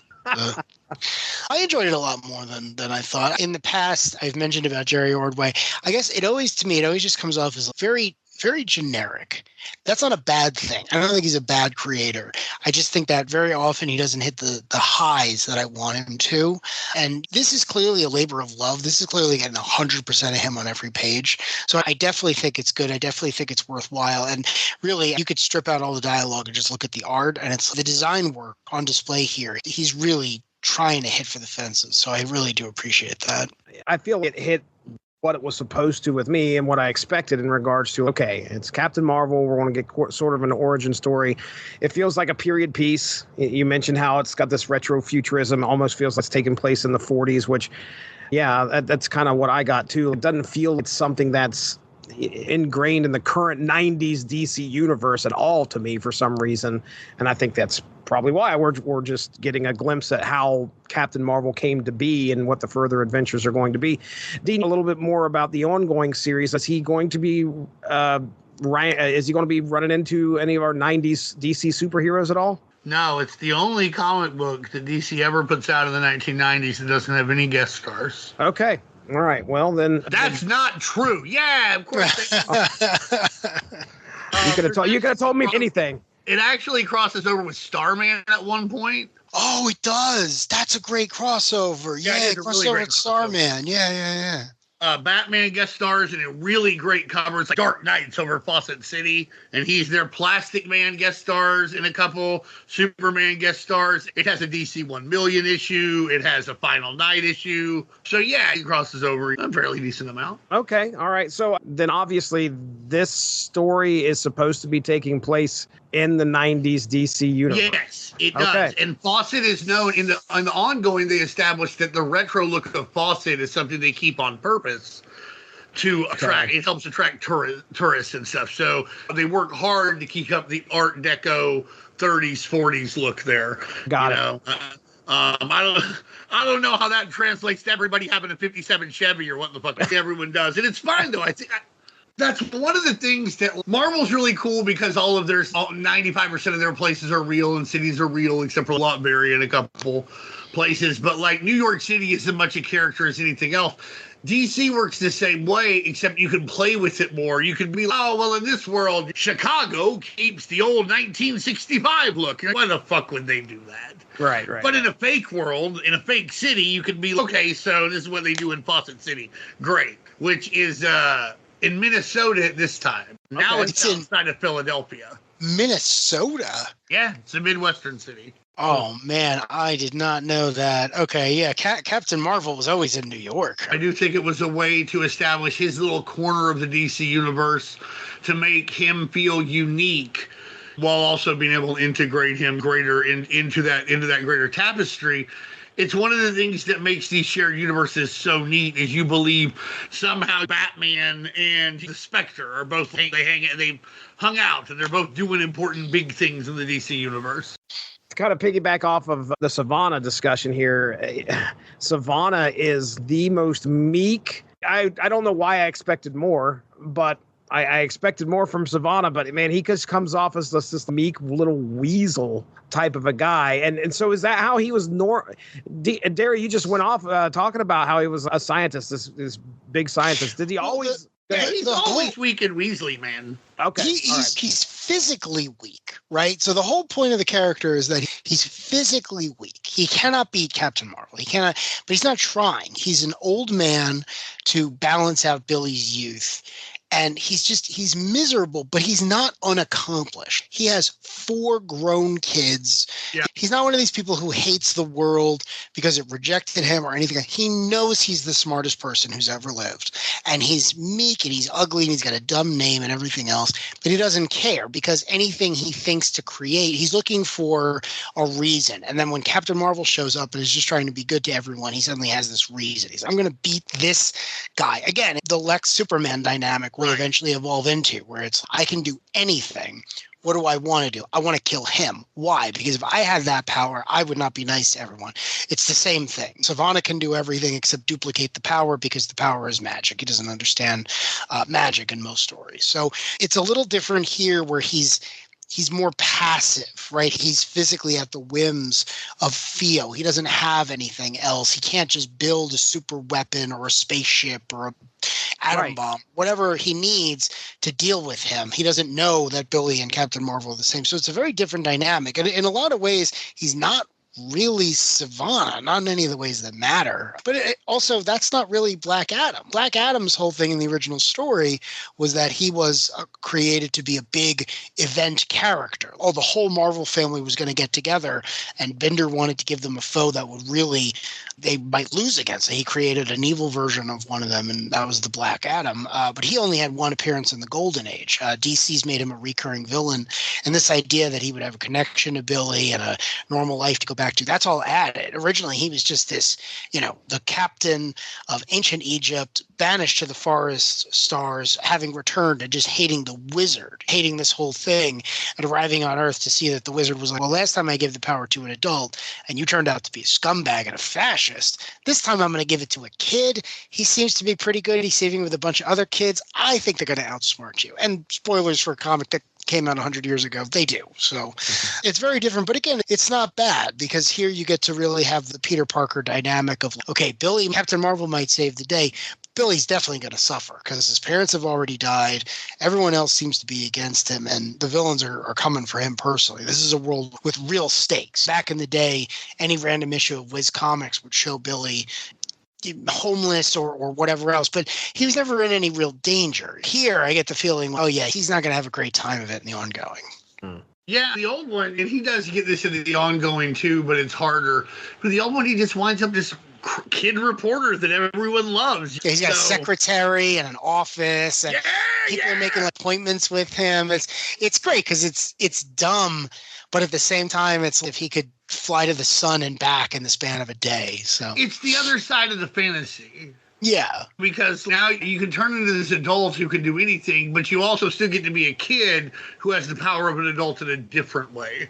I enjoyed it a lot more than I thought. In the past, I've mentioned about Jerry Ordway. I guess it always just comes off as very, very generic. That's not a bad thing. I don't think he's a bad creator. I just think that very often he doesn't hit the highs that I want him to. And this is clearly a labor of love. This is clearly getting 100% of him on every page. So I definitely think it's good. I definitely think it's worthwhile. And really, you could strip out all the dialogue and just look at the art. And it's the design work on display here. He's really trying to hit for the fences. So I really do appreciate that. I feel it hit what it was supposed to with me and what I expected in regards to, okay, it's Captain Marvel. We're going to get sort of an origin story. It feels like a period piece. You mentioned how it's got this retro futurism, almost feels like it's taking place in the 40s, which, yeah, that's kind of what I got too. It doesn't feel it's something that's ingrained in the current 90s DC universe at all to me for some reason. And I think that's probably why we're just getting a glimpse at how Captain Marvel came to be and what the further adventures are going to be. Dean, a little bit more about the ongoing series. Is he going to be running into any of our 90s DC superheroes at all? No, it's the only comic book that DC ever puts out in the 1990s that doesn't have any guest stars. Okay. All right. Well, then that's not true. Yeah, of course. You could have told me anything. It actually crosses over with Starman at one point. Oh, it does. That's a great crossover. Yeah, it crosses over with Starman. Yeah. Batman guest stars in a really great cover. It's like Dark Knights over Fawcett City, and he's their Plastic Man guest stars in a couple. Superman guest stars. It has a DC 1 million issue. It has a Final Night issue. So yeah, he crosses over a fairly decent amount. Okay, all right. So then obviously this story is supposed to be taking place in the 90s DC universe. Yes, it does. Okay. And Fawcett is known in the ongoing. They established that the retro look of Fawcett is something they keep on purpose to attract. It helps attract tourists and stuff. So they work hard to keep up the Art Deco 30s, 40s look there. Got it. I don't know how that translates to everybody having a 57 Chevy or what the fuck everyone does. And it's fine though. I think that's one of the things that Marvel's really cool because all of their 95% of their places are real and cities are real, except for Lotberry and a couple places. But like New York City is as much a character as anything else. DC works the same way, except you can play with it more. You can be like, oh, well, in this world, Chicago keeps the old 1965 look. Why the fuck would they do that? Right. But in a fake world, in a fake city, you can be, okay, so this is what they do in Fawcett City. Great. Which is in Minnesota at this time. Now it's outside of Philadelphia. Minnesota? Yeah, it's a Midwestern city. Oh, man, I did not know that. Okay, yeah, Captain Marvel was always in New York. I do think it was a way to establish his little corner of the DC universe to make him feel unique while also being able to integrate him greater into that greater tapestry. It's one of the things that makes these shared universes so neat is you believe somehow Batman and the Spectre are both they've hung out and they're both doing important big things in the DC universe. To kind of piggyback off of the Savannah discussion here, Savannah is the most meek. I don't know why I expected more, but I expected more from Savannah, but man, he just comes off as this meek little weasel type of a guy. And so is that how he was? Darry, you just went off talking about how he was a scientist, this big scientist. Did he always? Yeah, he's always weak and Weasley, man. Okay. He's physically weak, right? So the whole point of the character is that he's physically weak. He cannot beat Captain Marvel. He cannot, but he's not trying. He's an old man to balance out Billy's youth. And he's miserable, but he's not unaccomplished. He has 4 grown kids. Yeah. He's not one of these people who hates the world because it rejected him or anything. He knows he's the smartest person who's ever lived. And he's meek and he's ugly and he's got a dumb name and everything else. But he doesn't care because anything he thinks to create, he's looking for a reason. And then when Captain Marvel shows up and is just trying to be good to everyone, he suddenly has this reason. He's, I'm going to beat this guy. Again, the Lex Superman dynamic will eventually evolve into, where it's, I can do anything. What do I want to do? I want to kill him. Why? Because if I had that power, I would not be nice to everyone. It's the same thing. Savannah can do everything except duplicate the power because the power is magic. He doesn't understand magic in most stories. So it's a little different here where he's he's more passive, right? He's physically at the whims of Theo. He doesn't have anything else. He can't just build a super weapon or a spaceship or a atom bomb, whatever he needs to deal with him. He doesn't know that Billy and Captain Marvel are the same. So it's a very different dynamic. And in a lot of ways, he's not really Savannah, not in any of the ways that matter. But also, that's not really Black Adam. Black Adam's whole thing in the original story was that he was created to be a big event character. Oh, the whole Marvel family was going to get together, and Bender wanted to give them a foe that would really, they might lose against. So he created an evil version of one of them, and that was the Black Adam. But he only had one appearance in the Golden Age. DC's made him a recurring villain, and this idea that he would have a connection to Billy and a normal life to go back to, that's all added. Originally, he was just this, the captain of ancient Egypt, banished to the forest stars, having returned and just hating the wizard, hating this whole thing, and arriving on Earth to see that the wizard was like, well, last time I gave the power to an adult, and you turned out to be a scumbag and a fascist. This time I'm going to give it to a kid. He seems to be pretty good. He's saving with a bunch of other kids. I think they're going to outsmart you. And spoilers for a comic that came out 100 years ago, they do. So it's very different. But again, it's not bad, because here you get to really have the Peter Parker dynamic of, okay, Billy, Captain Marvel might save the day. Billy's definitely going to suffer because his parents have already died. Everyone else seems to be against him, and the villains are coming for him personally. This is a world with real stakes. Back in the day, any random issue of Wiz Comics would show Billy homeless or whatever else, but he was never in any real danger. Here, I get the feeling, oh yeah, he's not going to have a great time of it in the ongoing. Yeah, the old one, and he does get this into the ongoing too, but it's harder. But the old one, he just winds up this kid reporter that everyone loves. Yeah, he's got a secretary and an office, and people are making appointments with him. It's great because it's dumb, but at the same time, it's if he could fly to the sun and back in the span of a day. So it's the other side of the fantasy. Yeah. Because now you can turn into this adult who can do anything, but you also still get to be a kid who has the power of an adult in a different way.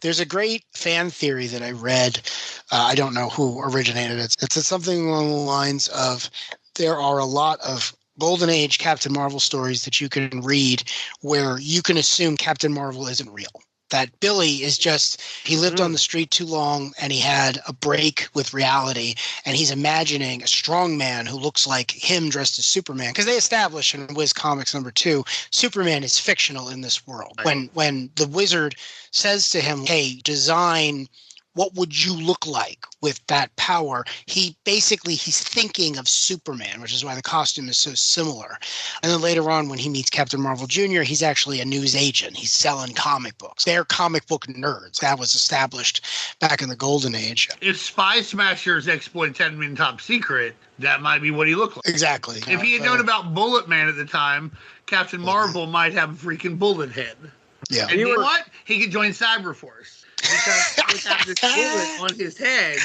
There's a great fan theory that I read. I don't know who originated it. It's something along the lines of there are a lot of Golden Age Captain Marvel stories that you can read where you can assume Captain Marvel isn't real. That Billy is just, he lived on the street too long and he had a break with reality, and he's imagining a strong man who looks like him dressed as Superman. Because they establish in Wiz Comics #2, Superman is fictional in this world. Right. When the wizard says to him, hey, design what would you look like with that power? He's thinking of Superman, which is why the costume is so similar. And then later on, when he meets Captain Marvel Jr., he's actually a news agent. He's selling comic books. They're comic book nerds. That was established back in the Golden Age. If Spy Smashers exploits hadn't been top secret, that might be what he looked like. Exactly. If he had known about Bullet Man at the time, Captain Marvel might have a freaking bullet head. Yeah. And you know what? He could join Cyberforce. Because he would have this bullet on his head,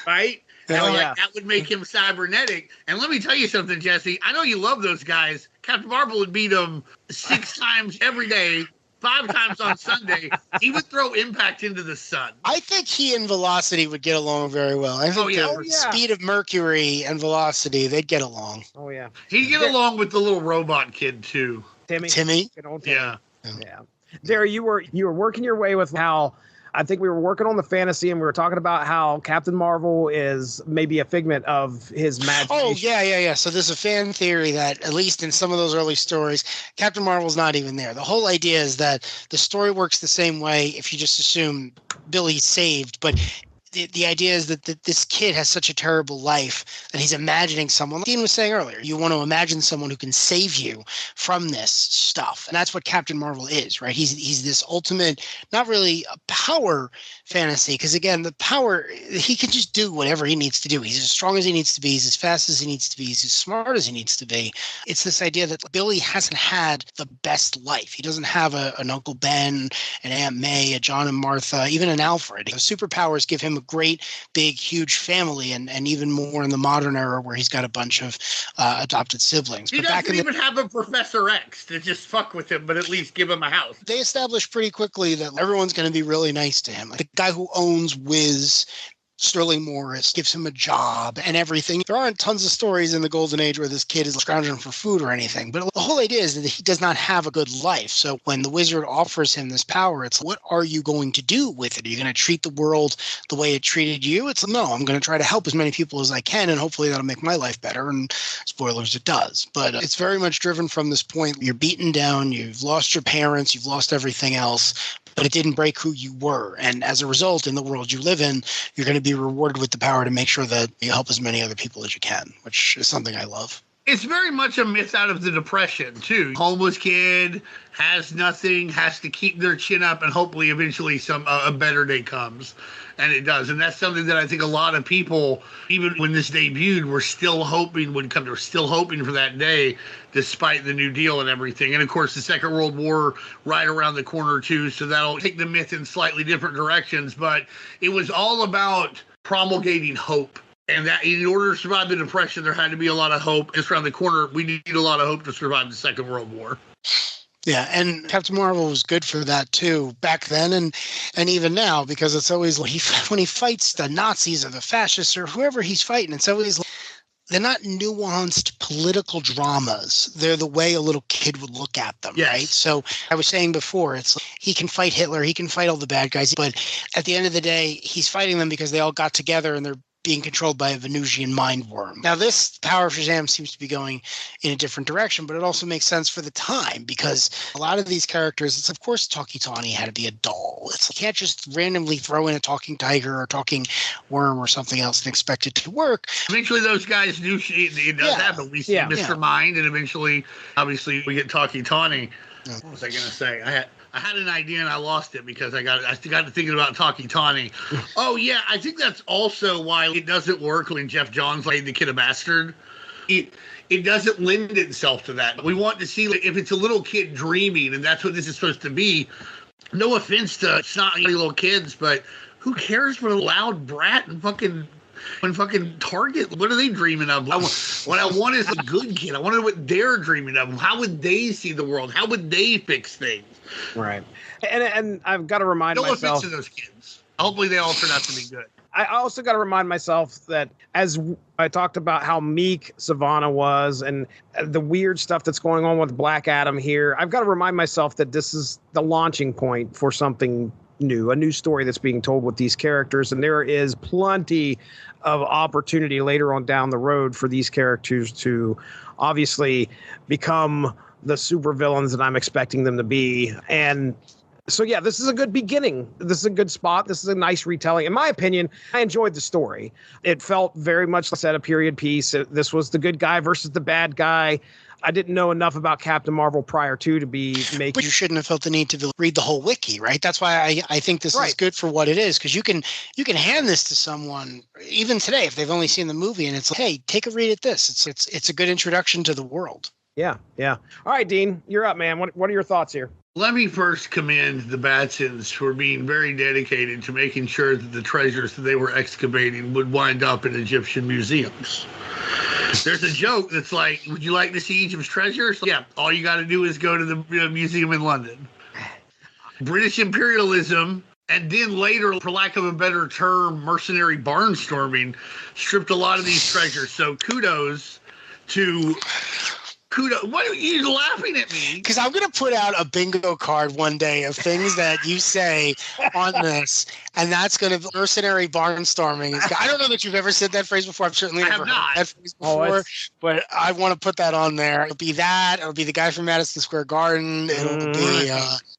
right? That would make him cybernetic. And let me tell you something, Jesse. I know you love those guys. Captain Marvel would beat them 6 times every day, 5 times on Sunday. He would throw Impact into the sun. I think he and Velocity would get along very well. I think the speed of Mercury and Velocity, they'd get along. Oh, yeah. He'd get along with the little robot kid, too. Timmy? Yeah. Darry, you were working your way with how I think we were working on the fantasy, and we were talking about how Captain Marvel is maybe a figment of his imagination. Oh, yeah. So there's a fan theory that, at least in some of those early stories, Captain Marvel's not even there. The whole idea is that the story works the same way if you just assume Billy's saved, but the idea is that this kid has such a terrible life that he's imagining someone, like Dean was saying earlier, you want to imagine someone who can save you from this stuff. And that's what Captain Marvel is, right? He's this ultimate, not really a power fantasy, because again, the power, he can just do whatever he needs to do. He's as strong as he needs to be. He's as fast as he needs to be. He's as smart as he needs to be. It's this idea that Billy hasn't had the best life. He doesn't have an Uncle Ben, an Aunt May, a John and Martha, even an Alfred. The superpowers give him a great, big, huge family, and even more in the modern era where he's got a bunch of adopted siblings. He doesn't even have a Professor X to just fuck with him, but at least give him a house. They established pretty quickly that everyone's going to be really nice to him. Like the guy who owns Wiz Sterling Morris gives him a job and everything. There aren't tons of stories in the Golden Age where this kid is scrounging for food or anything, but the whole idea is that he does not have a good life. So when the wizard offers him this power, it's what are you going to do with it? Are you going to treat the world the way it treated you? It's no, I'm going to try to help as many people as I can, and hopefully that'll make my life better. And spoilers, it does. But it's very much driven from this point. You're beaten down, you've lost your parents, you've lost everything else, but it didn't break who you were. And as a result, in the world you live in, you're going to be rewarded with the power to make sure that you help as many other people as you can, which is something I love. It's very much a myth out of the Depression, too. Homeless kid has nothing, has to keep their chin up, and hopefully eventually a better day comes. And it does. And that's something that I think a lot of people, even when this debuted, were still hoping would come. They were still hoping for that day, despite the New Deal and everything. And, of course, the Second World War right around the corner, too. So that'll take the myth in slightly different directions. But it was all about promulgating hope. And that in order to survive the Depression, there had to be a lot of hope. Just around the corner, we need a lot of hope to survive the Second World War. Yeah, and Captain Marvel was good for that too back then and even now, because it's always when he fights the Nazis or the fascists or whoever he's fighting, it's always they're not nuanced political dramas. They're the way a little kid would look at them, yes. Right? So I was saying before, it's like he can fight Hitler, he can fight all the bad guys, but at the end of the day, he's fighting them because they all got together and they're being controlled by a Venusian mind worm. Now, this Power of Shazam seems to be going in a different direction, but it also makes sense for the time because a lot of these characters, it's of course Talkie Tawny had to be a doll. It's you can't just randomly throw in a talking tiger or talking worm or something else and expect it to work. Eventually, those guys knew it does happen. We see Mr. Mind, and eventually, obviously, we get Talkie Tawny. Yeah. What was I going to say? I had an idea and I lost it because I got to thinking about Talkie Tawny. Oh, yeah, I think that's also why it doesn't work when Jeff Johns played the kid a bastard. It doesn't lend itself to that. We want to see if it's a little kid dreaming, and that's what this is supposed to be. No offense to snotty little kids, but who cares what a loud brat and fucking Target, what are they dreaming of? What I want is a good kid. I want to know what they're dreaming of. How would they see the world? How would they fix things? Right. And I've got to remind myself. No offense to those kids. Hopefully they all turn out to be good. I also got to remind myself that as I talked about how meek Savannah was and the weird stuff that's going on with Black Adam here, I've got to remind myself that this is the launching point for something new, a new story that's being told with these characters. And there is plenty of opportunity later on down the road for these characters to obviously become the supervillains that I'm expecting them to be. And so, yeah, this is a good beginning. This is a good spot. This is a nice retelling. In my opinion, I enjoyed the story. It felt very much like a period piece. This was the good guy versus the bad guy. I didn't know enough about Captain Marvel prior to be making. But you shouldn't have felt the need to read the whole wiki, right? That's why I think this is good for what it is, because you can hand this to someone even today if they've only seen the movie, and it's like, hey, take a read at this. It's a good introduction to the world. Yeah. All right, Dean, you're up, man. What are your thoughts here? Let me first commend the Batsons for being very dedicated to making sure that the treasures that they were excavating would wind up in Egyptian museums. There's a joke that's like, would you like to see Egypt's treasures? Yeah, all you got to do is go to the museum in London. British imperialism, and then later, for lack of a better term, mercenary barnstorming, stripped a lot of these treasures. So kudos. What are you laughing at me? Because I'm going to put out a bingo card one day of things that you say on this, and that's going to mercenary barnstorming. I don't know that you've ever said that phrase before. I've certainly never heard that phrase before, but I want to put that on there. It'll be that. It'll be the guy from Madison Square Garden. It'll be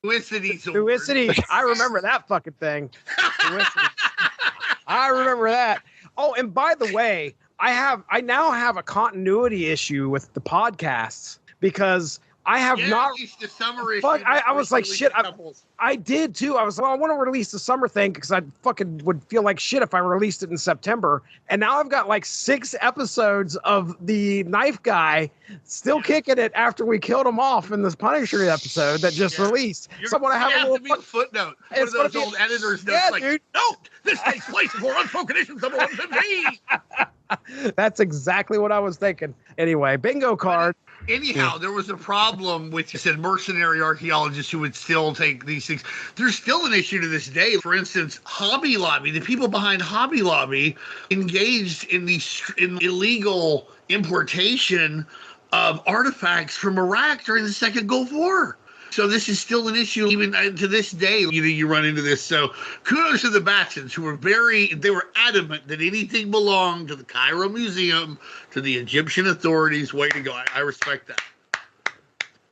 Thuicity. I remember that fucking thing. I remember that. Oh, and by the way, I now have a continuity issue with the podcasts because I have not released the summer issue. I was like, shit. I did too. I was like, well, I want to release the summer thing because I fucking would feel like shit if I released it in September. And now I've got like 6 episodes of the knife guy still kicking it after we killed him off in this Punisher episode that just released. So I want to have a little footnote. One of those old editors notes like, dude. Note, this takes place before Unspoken Issues number 150. That's exactly what I was thinking. Anyway, bingo card. Anyhow, there was a problem with, you said, mercenary archaeologists who would still take these things. There's still an issue to this day. For instance, Hobby Lobby, the people behind Hobby Lobby engaged in in illegal importation of artifacts from Iraq during the Second Gulf War. So this is still an issue even to this day. You run into this. So kudos to the Batsons, who were they were adamant that anything belonged to the Cairo Museum, to the Egyptian authorities. Way to go. I respect that.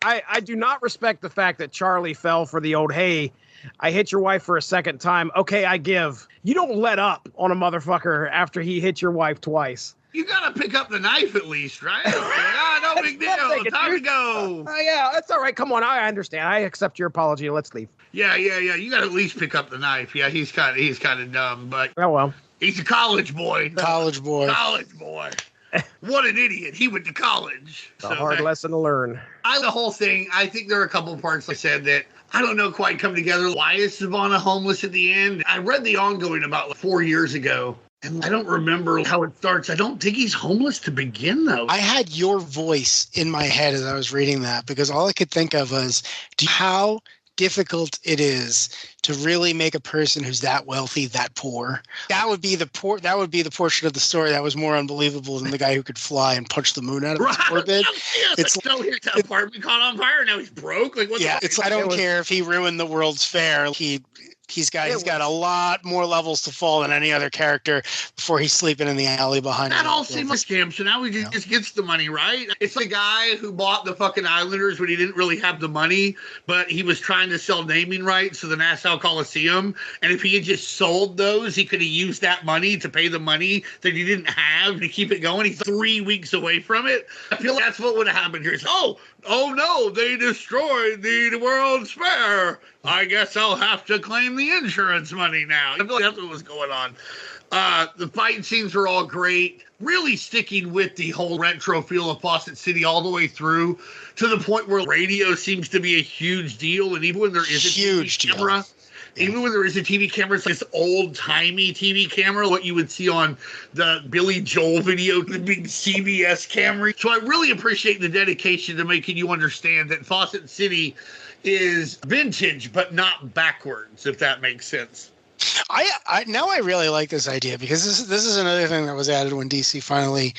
I do not respect the fact that Charlie fell for the old, hey, I hit your wife for a second time. Okay, I give. You don't let up on a motherfucker after he hit your wife twice. You got to pick up the knife at least, right? No big deal. Time to go. Yeah, that's all right. Come on. I understand. I accept your apology. Let's leave. Yeah. You got to at least pick up the knife. Yeah, he's kind of dumb, but oh well. He's a college boy. College boy. What an idiot. He went to college. It's a hard lesson to learn. The whole thing, I think there are a couple of parts, like I said, that I don't know quite come together. Why is Savannah homeless at the end? I read the ongoing about 4 years ago. And I don't remember how it starts. I don't think he's homeless to begin, though. I had your voice in my head as I was reading that, because all I could think of was how difficult it is to really make a person who's that wealthy that poor. That would be the portion of the story that was more unbelievable than the guy who could fly and punch the moon out of his orbit. It's so here's how apartment caught on fire. Now he's broke. Like, what? Yeah, I don't care if he ruined the World's Fair. He's got a lot more levels to fall than any other character before he's sleeping in the alley behind. That all seemed like a scam. So now he just gets the money, right? It's the guy who bought the fucking Islanders when he didn't really have the money, but he was trying to sell naming rights to the Nassau Coliseum. And if he had just sold those, he could have used that money to pay the money that he didn't have to keep it going. He's 3 weeks away from it. I feel like that's what would have happened here. It's, oh no, they destroyed the World's Fair. I guess I'll have to claim the insurance money now. I feel like that's what was going on. The fight scenes are all great. Really sticking with the whole retro feel of Fawcett City all the way through, to the point where radio seems to be a huge deal. And even when there is a TV camera, even when there is a TV camera, it's like this old-timey TV camera, what you would see on the Billy Joel video, the big CBS camera. So I really appreciate the dedication to making you understand that Fawcett City is vintage, but not backwards, if that makes sense. Now I really like this idea, because this is another thing that was added when DC finally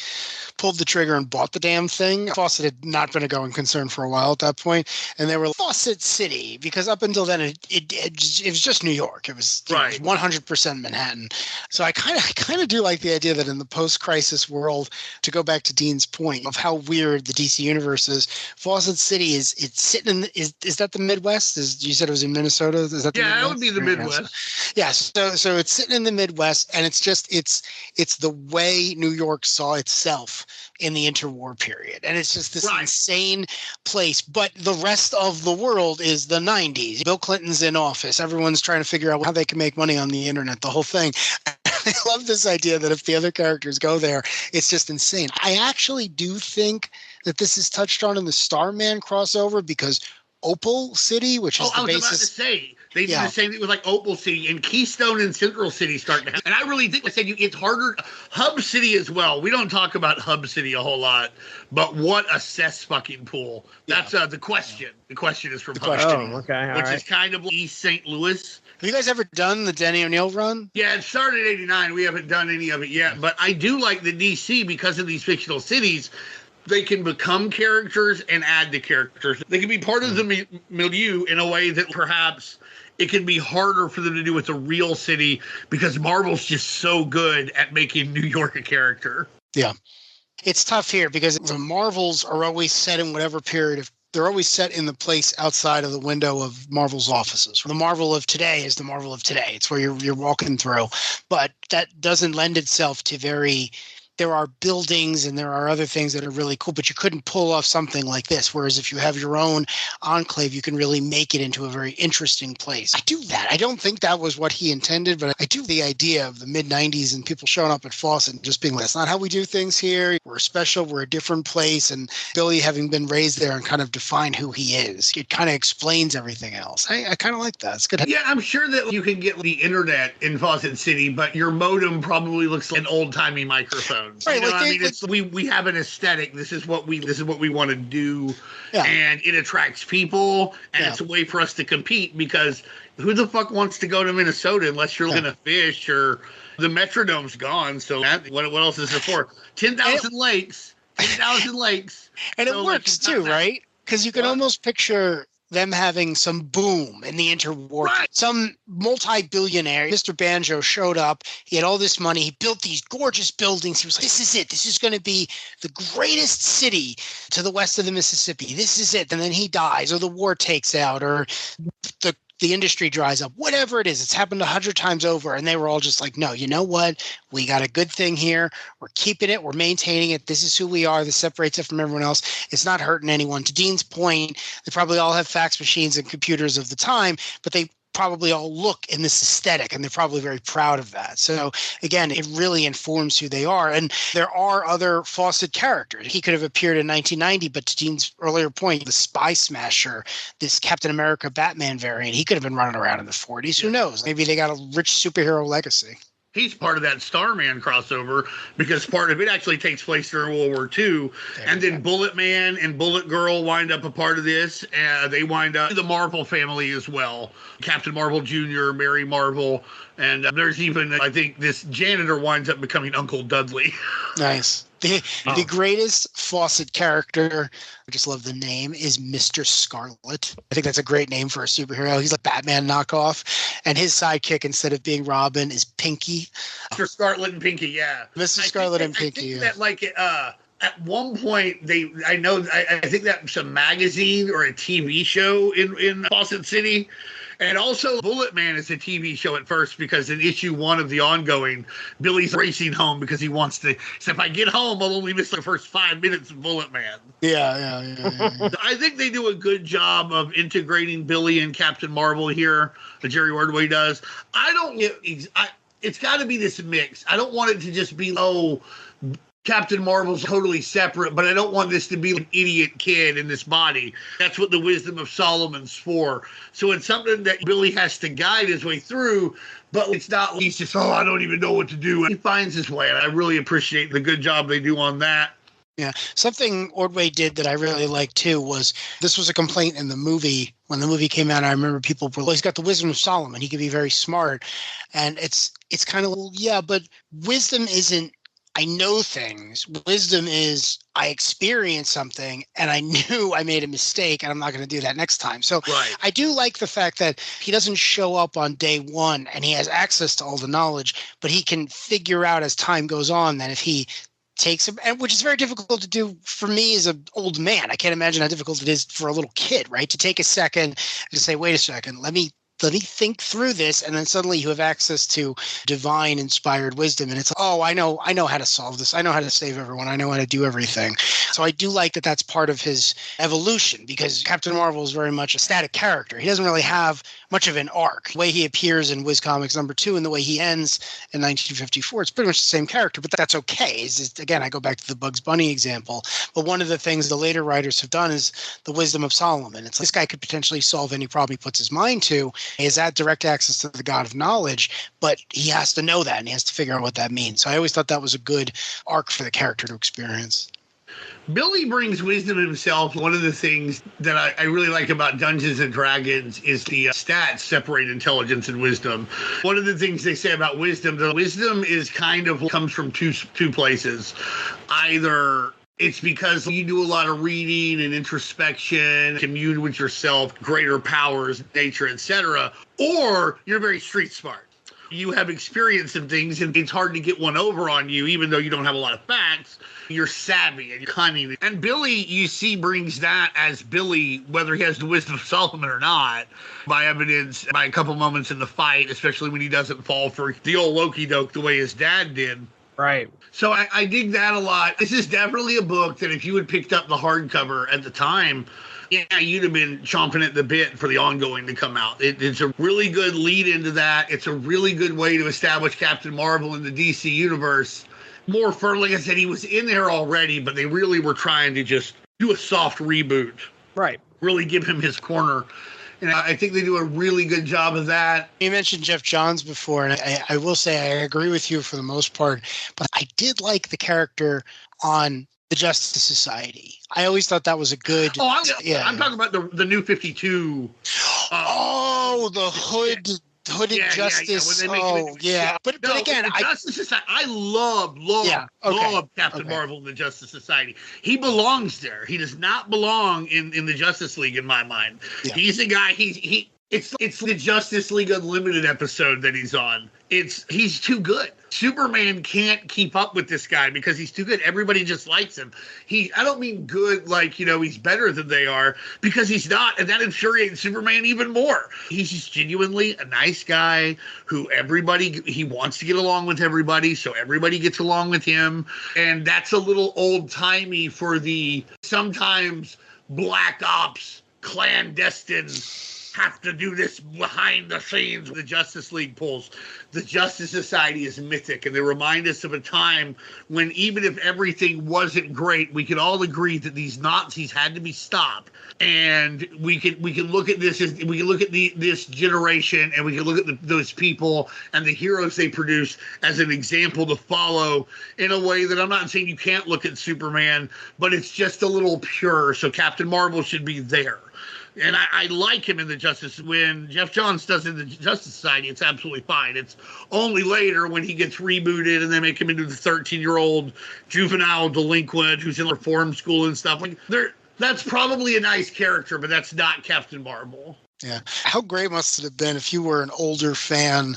pulled the trigger and bought the damn thing. Fawcett had not been a going concern for a while at that point, and they were Fawcett City, because up until then it was just New York. It was, right. It was 100% Manhattan. So I kind of do like the idea that in the post-crisis world, to go back to Dean's point of how weird the DC universe is, Fawcett City is sitting in is that the Midwest? You said it was in Minnesota? Is that the Midwest? That would be the Midwest. Yes. So it's sitting in the Midwest, and it's just it's the way New York saw itself in the interwar period, and it's just this insane place. But the rest of the world is the 90s. Bill Clinton's in office. Everyone's trying to figure out how they can make money on the internet. The whole thing. I love this idea that if the other characters go there, it's just insane. I actually do think that this is touched on in the Starman crossover, because Opal City, which is the basis. I was about to say, they do the same thing with like Opal City, and Keystone and Central City start to have. And I really think, like I said, it's harder. Hub City as well. We don't talk about Hub City a whole lot, but what a cess fucking pool. That's the question. The question is from Hub City, which is kind of East St. Louis. Have you guys ever done the Denny O'Neil run? Yeah, it started in '89. We haven't done any of it yet, but I do like the DC, because of these fictional cities. They can become characters and add to characters. They can be part of the milieu in a way that perhaps it can be harder for them to do with a real city, because Marvel's just so good at making New York a character. Yeah. It's tough here, because the Marvels are always set in whatever period they're always set in the place outside of the window of Marvel's offices. The Marvel of today is the Marvel of today. It's where you're walking through. But that doesn't lend itself to there are buildings and there are other things that are really cool, but you couldn't pull off something like this. Whereas if you have your own enclave, you can really make it into a very interesting place. I do that. I don't think that was what he intended, but I do the idea of the mid-90s and people showing up at Fawcett and just being like, that's not how we do things here. We're special. We're a different place. And Billy having been raised there and kind of define who he is, it kind of explains everything else. I kind of like that. It's good. Yeah, I'm sure that you can get the internet in Fawcett City, but your modem probably looks like an old-timey microphone. Thrones. Right, It's we have an aesthetic. This is what we want to do, yeah. and it attracts people, and it's a way for us to compete because who the fuck wants to go to Minnesota unless you're looking to fish or the Metrodome's gone. So what else is it for? 10,000 lakes. 10,000 lakes. And it works too, right? Because you can almost picture them having some boom in the interwar. Right. Some multi-billionaire, Mr. Banjo, showed up. He had all this money. He built these gorgeous buildings. He was like, this is it. This is going to be the greatest city to the west of the Mississippi. This is it. And then he dies, or the war takes out, or the industry dries up, whatever it is. It's happened 100 times over. And they were all just like, no, you know what? We got a good thing here. We're keeping it. We're maintaining it. This is who we are. This separates it from everyone else. It's not hurting anyone. To Dean's point, they probably all have fax machines and computers of the time, but they probably all look in this aesthetic, and they're probably very proud of that. So again, it really informs who they are. And there are other Fawcett characters. He could have appeared in 1990, but to Dean's earlier point, the Spy Smasher, this Captain America Batman variant, he could have been running around in the 40s. Who knows? Maybe they got a rich superhero legacy. He's part of that Starman crossover because part of it actually takes place during World War II. And then Bullet Man and Bullet Girl wind up a part of this. They wind up the Marvel family as well. Captain Marvel Jr., Mary Marvel. And there's even, I think, this janitor winds up becoming Uncle Dudley. Nice. The greatest Fawcett character, I just love the name, is Mr. Scarlet. I think that's a great name for a superhero. He's like Batman knockoff. And his sidekick, instead of being Robin, is Pinky. Mr. Scarlet and Pinky, yeah. Mr. Scarlet and Pinky, I think that, at one point, I think that's a magazine or a TV show in Fawcett City. And also, Bullet Man is a TV show at first because in issue 1 of the ongoing, Billy's racing home because he wants to. So if I get home, I'll only miss the first 5 minutes of Bullet Man. Yeah. I think they do a good job of integrating Billy and Captain Marvel here. The Jerry Ordway does. It's got to be this mix. I don't want it to just be, Captain Marvel's totally separate, but I don't want this to be an idiot kid in this body. That's what the wisdom of Solomon's for. So it's something that Billy has to guide his way through, but it's not he's just, I don't even know what to do. He finds his way, and I really appreciate the good job they do on that. Yeah. Something Ordway did that I really liked, too, was this was a complaint in the movie. When the movie came out, I remember people were, he's got the wisdom of Solomon. He can be very smart. And it's kind of, but wisdom isn't, I know things. Wisdom is I experienced something and I knew I made a mistake and I'm not going to do that next time. So I do like the fact that he doesn't show up on day one and he has access to all the knowledge, but he can figure out as time goes on that if he takes him, and which is very difficult to do for me as an old man. I can't imagine how difficult it is for a little kid, right? To take a second and to say, wait a second, let me think through this, and then suddenly you have access to divine inspired wisdom, and it's I know how to solve this. I know how to save everyone. I know how to do everything. So I do like that that's part of his evolution, because Captain Marvel is very much a static character. He doesn't really have much of an arc. The way he appears in Wiz Comics #2 and the way he ends in 1954, it's pretty much the same character, but that's okay. Again, I go back to the Bugs Bunny example, but one of the things the later writers have done is the wisdom of Solomon. It's like, this guy could potentially solve any problem he puts his mind to. He has that direct access to the God of knowledge, but he has to know that and he has to figure out what that means. So I always thought that was a good arc for the character to experience. Billy brings wisdom himself. One of the things that I really like about Dungeons and Dragons is the stats separate intelligence and wisdom. One of the things they say about wisdom, the wisdom is kind of comes from two places. Either it's because you do a lot of reading and introspection, commune with yourself, greater powers, nature, etc., or you're very street smart. You have experience in things, and it's hard to get one over on you, even though you don't have a lot of facts. You're savvy and cunning. And Billy, you see, brings that as Billy, whether he has the wisdom of Solomon or not, by evidence, by a couple moments in the fight, especially when he doesn't fall for the old Loki doke the way his dad did. Right. So I dig that a lot. This is definitely a book that if you had picked up the hardcover at the time, yeah, you'd have been chomping at the bit for the ongoing to come out. It's a really good lead into that. It's a really good way to establish Captain Marvel in the DC universe. More firmly, like I said, he was in there already, but they really were trying to just do a soft reboot. Right. Really give him his corner. And I think they do a really good job of that. You mentioned Jeff Johns before, and I will say I agree with you for the most part, but I did like the character on the Justice Society. I always thought that was a good... I'm talking about the New 52. The hooded Justice. But again, Justice Society. I love Captain Marvel and the Justice Society. He belongs there. He does not belong in the Justice League in my mind. Yeah. He's a guy. It's the Justice League Unlimited episode that he's on. He's too good. Superman can't keep up with this guy because he's too good. Everybody just likes him. I don't mean good like, he's better than they are, because he's not, and that infuriates Superman even more. He's just genuinely a nice guy who he wants to get along with everybody, so everybody gets along with him. And that's a little old-timey for the sometimes black ops clandestine have to do this behind the scenes. The Justice League pulls. The Justice Society is mythic, and they remind us of a time when even if everything wasn't great, we could all agree that these Nazis had to be stopped. And we can look at this as we can look at this generation, and we can look at those people and the heroes they produce as an example to follow in a way that I'm not saying you can't look at Superman, but it's just a little pure. So Captain Marvel should be there. And I like him in the Justice. When Jeff Johns does in the Justice Society, it's absolutely fine. It's only later when he gets rebooted and they make him into the 13-year-old juvenile delinquent who's in reform school and stuff. That's probably a nice character, but that's not Captain Marvel. Yeah. How great must it have been if you were an older fan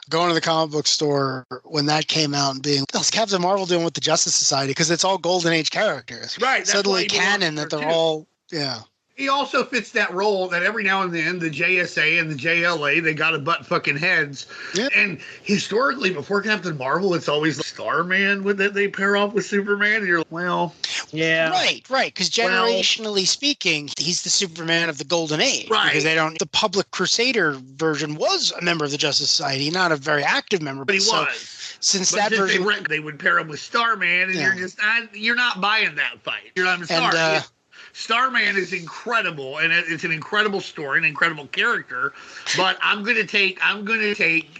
going to the comic book store when that came out and being, what's Captain Marvel doing with the Justice Society? Because it's all Golden Age characters. Right. Suddenly canon that they're all, yeah. He also fits that role that every now and then the JSA and the JLA, they got a butt fucking heads. Yep. And historically, before Captain Marvel, it's always Starman that they pair off with Superman. And you're like, well, yeah. Right. Because generationally speaking, he's the Superman of the Golden Age. Right. Because the Public Crusader version was a member of the Justice Society, not a very active member. But he was. Since that version, they would pair him with Starman, and you're not buying that fight. You're not sorry. Starman is incredible, and it's an incredible story, an incredible character. But I'm gonna take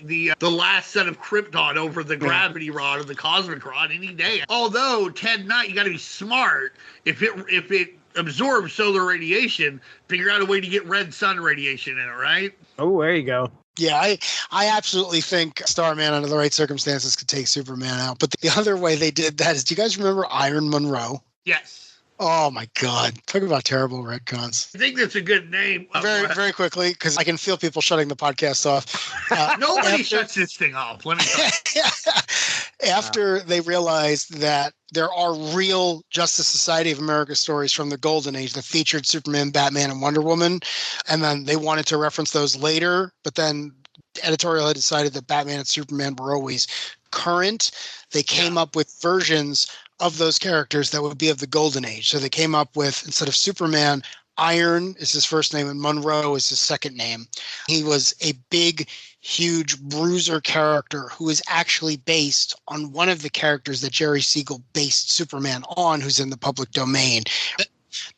the last set of Krypton over the gravity rod or the cosmic rod any day. Although Ted Knight, you got to be smart. If it absorbs solar radiation, figure out a way to get red sun radiation in it, right? Oh, there you go. Yeah, I absolutely think Starman under the right circumstances could take Superman out. But the other way they did that is, do you guys remember Iron Monroe? Yes. Oh, my God. Talk about terrible retcons. I think that's a good name. Very quickly, because I can feel people shutting the podcast off. Nobody shuts this thing off. Let me tell you. After they realized that there are real Justice Society of America stories from the Golden Age that featured Superman, Batman, and Wonder Woman, and then they wanted to reference those later, but then editorial had decided that Batman and Superman were always current. They came up with versions of those characters that would be of the Golden Age. So they came up with, instead of Superman, Iron is his first name and Monroe is his second name. He was a big, huge bruiser character who is actually based on one of the characters that Jerry Siegel based Superman on, who's in the public domain.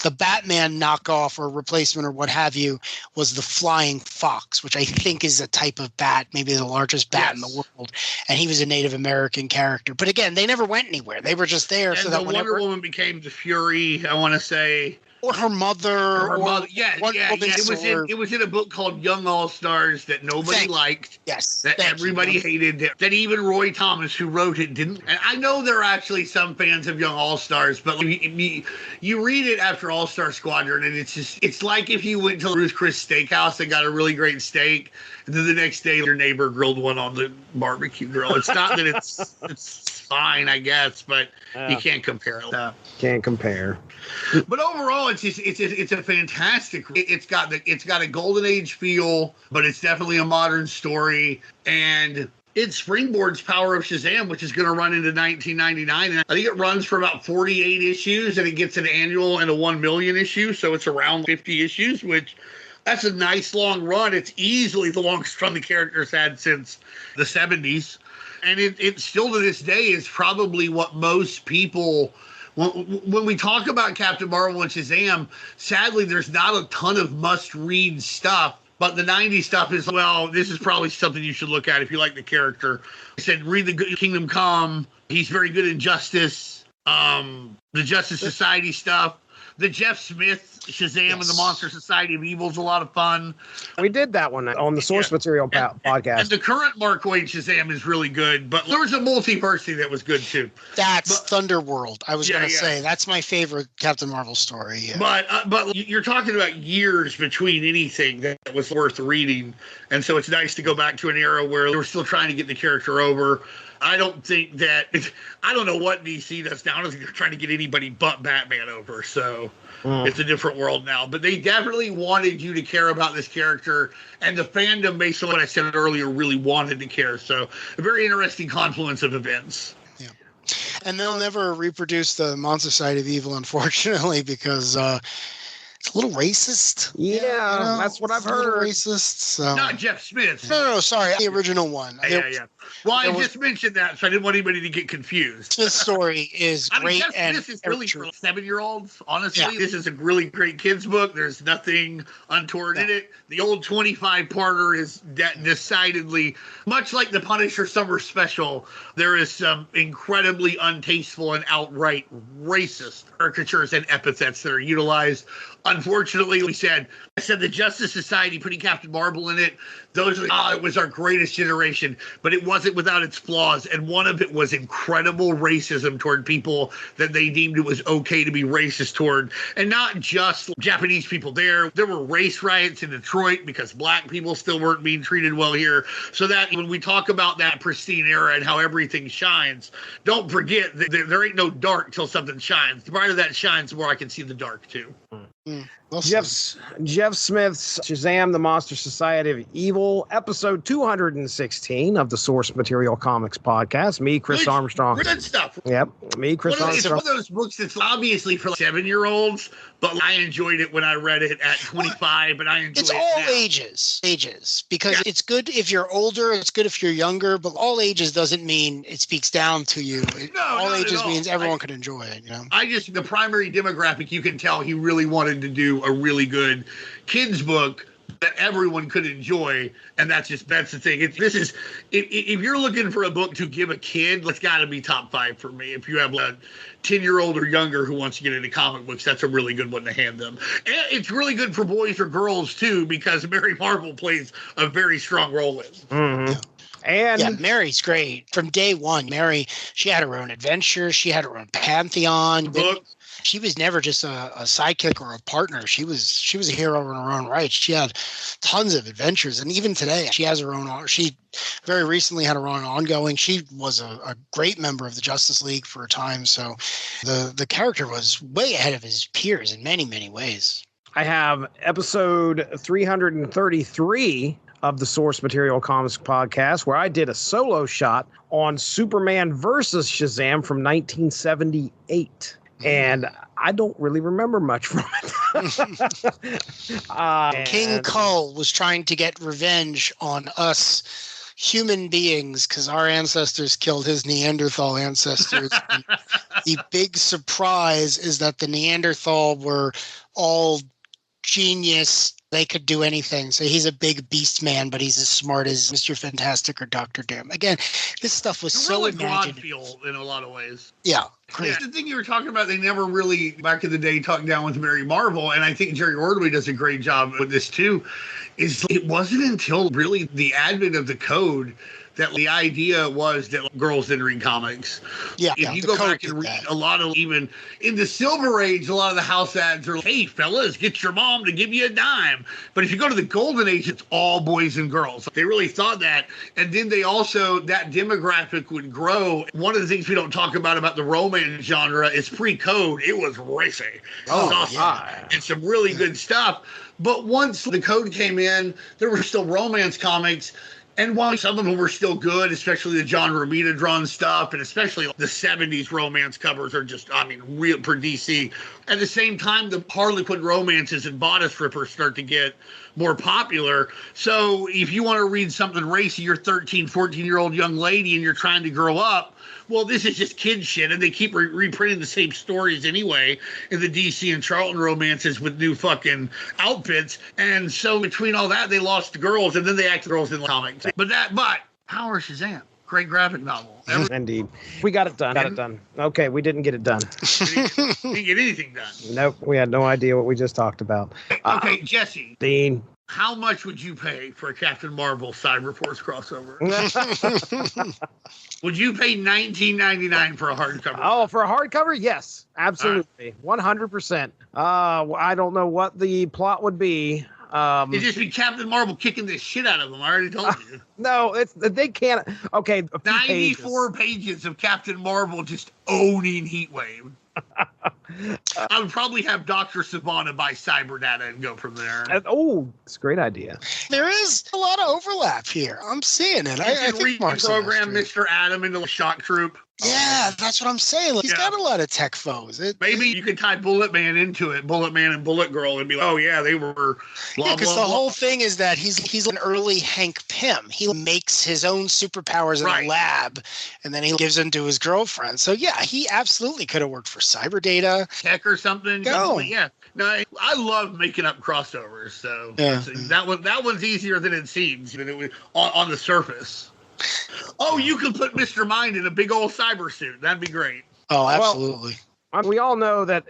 The Batman knockoff or replacement or what have you was the Flying Fox, which I think is a type of bat, maybe the largest bat in the world. And he was a Native American character. But again, they never went anywhere. They were just there. And so that Wonder Woman became the Fury, I want to say. Or her mother. It was in a book called Young All-Stars that nobody liked. Yes. That everybody hated. That even Roy Thomas, who wrote it, didn't. And I know there are actually some fans of Young All-Stars, but you read it after All-Star Squadron, and it's like if you went to Ruth Chris Steakhouse and got a really great steak, and then the next day your neighbor grilled one on the barbecue grill. It's not that it's fine, I guess, but you can't compare it. Can't compare. But overall, it's a fantastic. It's got a Golden Age feel, but it's definitely a modern story, and it springboards Power of Shazam, which is going to run into 1999. And I think it runs for about 48 issues, and it gets an annual and a 1 million issue, so it's around 50 issues, which. That's a nice long run. It's easily the longest run the character's had since the 70s. And it still to this day is probably what most people when we talk about Captain Marvel and Shazam, sadly, there's not a ton of must-read stuff. But the 90s stuff is, well, this is probably something you should look at if you like the character. I said, read the Kingdom Come. He's very good in Justice. The Justice Society stuff. The Jeff Smith Shazam and the Monster Society of Evil is a lot of fun. We did that one on the Source Material podcast. And the current Mark Waid Shazam is really good, but there was a multiverse thing that was good too. That's Thunderworld. I was going to say that's my favorite Captain Marvel story. Yeah. But you're talking about years between anything that was worth reading, and so it's nice to go back to an era where they were still trying to get the character over. I don't think that I don't know what DC does now. I don't think they're trying to get anybody but Batman over. So it's a different world now. But they definitely wanted you to care about this character, and the fandom, based on what I said earlier, really wanted to care. So a very interesting confluence of events. Yeah, and they'll never reproduce the Monster Society of Evil, unfortunately, because it's a little racist. Yeah, that's what I've heard. Racist. So. Not Jeff Smith. No, sorry, the original one. Yeah. Well, I just mentioned that, so I didn't want anybody to get confused. This story is great. Jeff Smith is really for 7-year-olds. Honestly, this is a really great kids book. There's nothing untoward in it. The old 25-parter is decidedly, much like the Punisher Summer Special, there is some incredibly untasteful and outright racist caricatures and epithets that are utilized. Unfortunately, I said the Justice Society putting Captain Marvel in it. It was our greatest generation, but it wasn't without its flaws. And one of it was incredible racism toward people that they deemed it was okay to be racist toward. And not just Japanese people there. There were race riots in Detroit because black people still weren't being treated well here. So that when we talk about that pristine era and how everything shines, don't forget that there ain't no dark till something shines. The brighter that shines, the more I can see the dark too. Jeff Smith's Shazam, the Monster Society of Evil, episode 216 of the Source Material Comics podcast. Me, Chris Armstrong. Good stuff. Yep, me, Chris Armstrong. It's one of those books that's obviously for 7-year-olds, but I enjoyed it when I read it at 25, and I enjoy it It's all now. ages, because it's good if you're older, it's good if you're younger, but all ages doesn't mean it speaks down to you. All ages means everyone could enjoy it, the primary demographic, you can tell he really wanted to do a really good kids book that everyone could enjoy, and that's the thing. If you're looking for a book to give a kid, it's got to be top 5 for me. If you have a 10-year-old or younger who wants to get into comic books, that's a really good one to hand them. And it's really good for boys or girls too, because Mary Marvel plays a very strong role in it. Mm-hmm. And Mary's great from day one. Mary, she had her own adventure. She had her own pantheon. Book. She was never just a sidekick or a partner. She was a hero in her own right. She had tons of adventures, and even today, she has her own. She very recently had her own ongoing. She was a great member of the Justice League for a time. So, the character was way ahead of his peers in many, many ways. I have episode 333 of the Source Material Comics podcast, where I did a solo shot on Superman versus Shazam from 1978. And I don't really remember much from it. King Kull was trying to get revenge on us human beings because our ancestors killed his Neanderthal ancestors. And the big surprise is that the Neanderthal were all genius. They could do anything. So he's a big beast man, but he's as smart as Mr. Fantastic or Dr. Doom. Again, this stuff was so imaginative in a lot of ways. Yeah. Yeah, the thing you were talking about, they never really, back in the day, talked down with Mary Marvel, and I think Jerry Ordway does a great job with this too, is it wasn't until really the advent of the code that the idea was that girls didn't read comics. Yeah. If you go back and read a lot of, even in the Silver Age, a lot of the house ads are like, hey, fellas, get your mom to give you a dime. But if you go to the Golden Age, it's all boys and girls. They really thought that. And then they also, that demographic would grow. One of the things we don't talk about the romance genre is pre-code. It was racy. And some really good stuff. But once the code came in, there were still romance comics. And while some of them were still good, especially the John Romita drawn stuff, and especially the 70s romance covers are just, real for DC. At the same time, the Harlequin romances and bodice rippers start to get more popular. So if you want to read something racy, you're 13, 14-year-old young lady and you're trying to grow up, well, this is just kid shit, and they keep reprinting the same stories anyway in the DC and Charlton romances with new fucking outfits. And so between all that, they lost the girls, and then they act girls in the comics. But Power of Shazam. Great graphic novel. Indeed. We got it done. Okay, we didn't get it done. Didn't get anything done. Nope, we had no idea what we just talked about. Okay, Jesse. Dean. How much would you pay for a Captain Marvel Cyber Force crossover? Would you pay $19.99 for a hardcover? Oh, for a hardcover? Yes, absolutely. 100%. I don't know what the plot would be. It'd just be Captain Marvel kicking the shit out of them. I already told you. No, they can't. Okay, 94 pages of Captain Marvel just owning Heatwave. I would probably have Dr. Sivana buy cyber data and go from there. It's a great idea. There is a lot of overlap here. I'm seeing it. I think reprogram Mr. Adam into a shock troop. Yeah, that's what I'm saying. He's got a lot of tech foes. Maybe you could tie Bullet Man into it, Bullet Man and Bullet Girl, and be like, oh yeah, they were blah, blah, because the whole thing is that he's an early Hank Pym. He makes his own superpowers in a lab, and then he gives them to his girlfriend. So yeah, he absolutely could have worked for Cyber Data. Tech or something. Yeah. No, I love making up crossovers. So that one's easier than it seems than it was on the surface. Oh, you could put Mr. Mind in a big old cyber suit. That'd be great. Oh, absolutely. Well, we all know that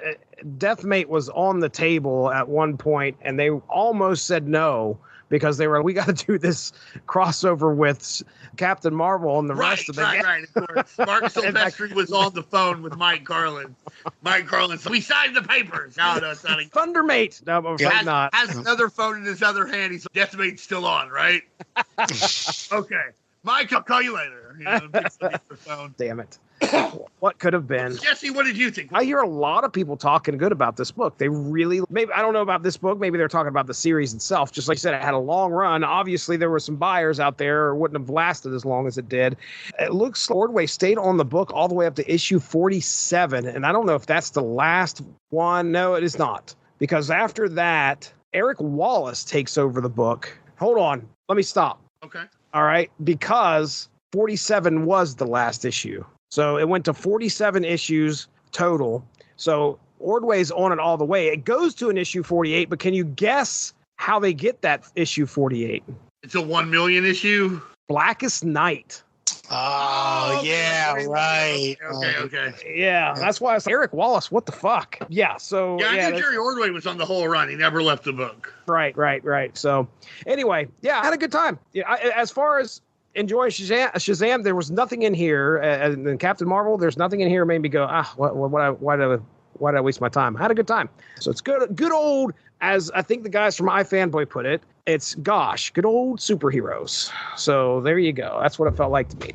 Deathmate was on the table at one point, and they almost said no because they were, we got to do this crossover with Captain Marvel and the rest of the game. Right, of course. Mark Silvestri was on the phone with Mike Carlin. Mike Carlin said, we signed the papers. No, it's not. Thundermate. No, I'm afraid not. Has another phone in his other hand. He's Deathmate's still on, right? Okay. Mike, I'll call you later. Damn it. What could have been? Jesse, what did you think? I hear a lot of people talking good about this book. They really, maybe, I don't know about this book. Maybe they're talking about the series itself. Just like I said, it had a long run. Obviously, there were some buyers out there or wouldn't have lasted as long as it did. It looks Ordway stayed on the book all the way up to issue 47. And I don't know if that's the last one. No, it is not. Because after that, Eric Wallace takes over the book. Hold on. Let me stop. Okay. All right. Because 47 was the last issue. So it went to 47 issues total. So Ordway's on it all the way. It goes to an issue 48, but can you guess how they get that issue 48? It's a 1 million issue? Blackest Night. Oh, yeah, right. Okay. Yeah, that's why I was like, Eric Wallace, what the fuck? Yeah, so... Yeah, I knew Jerry Ordway was on the whole run. He never left the book. Right. So, anyway, yeah, I had a good time. Yeah, as far as enjoying Shazam, there was nothing in here. And Captain Marvel, there's nothing in here that made me go, why did I waste my time? I had a good time. So it's good old, as I think the guys from iFanboy put it, it's good old superheroes. So there you go. That's what it felt like to me.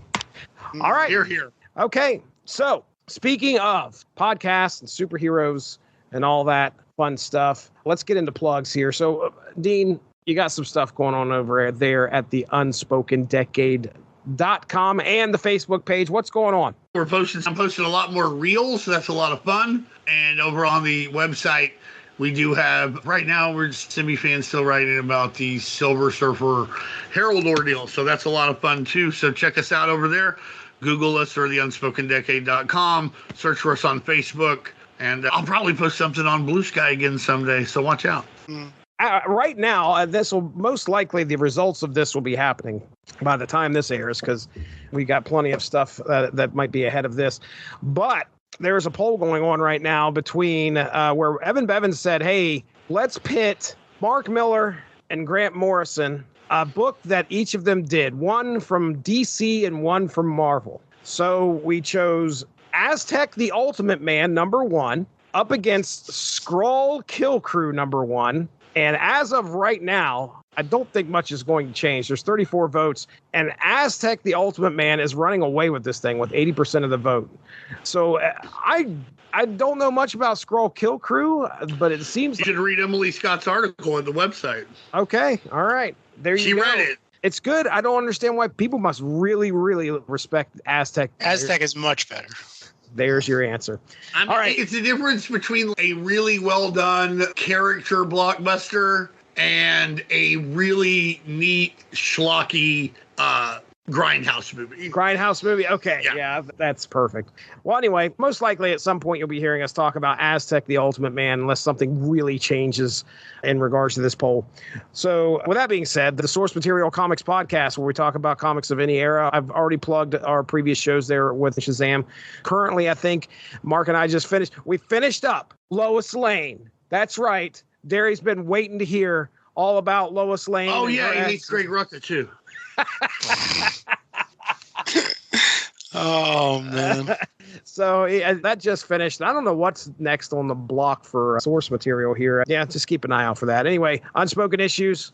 All right. Here. Okay. So speaking of podcasts and superheroes and all that fun stuff, let's get into plugs here. So Dean, you got some stuff going on over there at the UnspokenDecade.com and the Facebook page. What's going on? I'm posting a lot more reels. So that's a lot of fun. And over on the website, we do have, right now, we're semi-fans still writing about the Silver Surfer Herald ordeal. So that's a lot of fun, too. So check us out over there. Google us or the UnspokenDecade.com. Search for us on Facebook. And I'll probably post something on Blue Sky again someday. So watch out. Right now, this will most likely, the results of this will be happening by the time this airs, because we got plenty of stuff that might be ahead of this. But there's a poll going on right now between where Evan Bevins said, hey, let's pit Mark Miller and Grant Morrison, a book that each of them did, one from DC and one from Marvel. So we chose Aztec the Ultimate Man, #1, up against Skrull Kill Crew, #1. And as of right now, I don't think much is going to change. There's 34 votes, and Aztec the Ultimate Man is running away with this thing with 80% of the vote. So I don't know much about Skrull Kill Crew, but it seems... You should read Emily Scott's article on the website. Okay, all right. There you go. She read it. It's good. I don't understand why people must really, really respect Aztec. Aztec is much better. There's your answer. All right. It's the difference between a really well done character blockbuster and a really neat, schlocky Grindhouse movie. Grindhouse movie. Okay. Yeah, that's perfect. Well, anyway, most likely at some point you'll be hearing us talk about Aztec, the Ultimate Man, unless something really changes in regards to this poll. So with that being said, the Source Material Comics Podcast, where we talk about comics of any era. I've already plugged our previous shows there with Shazam. Currently, I think Mark and I we finished up Lois Lane. That's right. Darry's been waiting to hear all about Lois Lane. Oh, yeah. He hates Greg Rucka, too. Oh, man. So that just finished. I don't know what's next on the block for source material here. Yeah, just keep an eye out for that. Anyway, Unspoken Issues.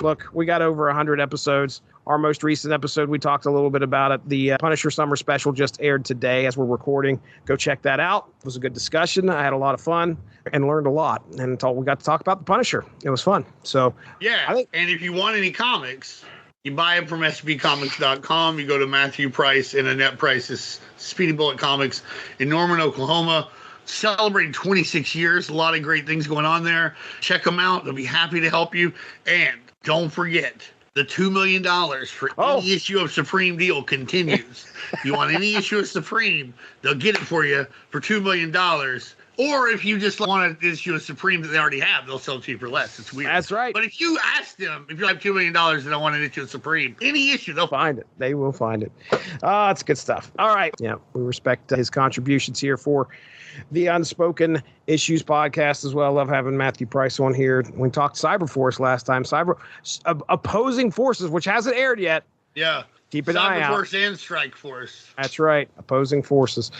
Look, we got over 100 episodes. Our most recent episode, we talked a little bit about it. The Punisher Summer Special just aired today as we're recording. Go check that out. It was a good discussion. I had a lot of fun and learned a lot. And we got to talk about the Punisher. It was fun. So yeah, and if you want any comics, you buy them from sbcomics.com. You go to Matthew Price, and Annette Price's Speedy Bullet Comics in Norman, Oklahoma. Celebrating 26 years. A lot of great things going on there. Check them out. They'll be happy to help you. And don't forget, the $2 million for any issue of Supreme deal continues. If you want any issue of Supreme, they'll get it for you for $2 million. Or if you just want an issue of Supreme that they already have, they'll sell it to you for less. It's weird. That's right. But if you ask them, if you have $2 million and I want an issue of Supreme, any issue, they'll find it. They will find it. It's good stuff. All right. Yeah, we respect his contributions here for the Unspoken Issues podcast as well. I love having Matthew Price on here. We talked Cyberforce last time. Opposing Forces, which hasn't aired yet. Yeah. Keep an eye out. Cyberforce and Strike Force. That's right. Opposing Forces.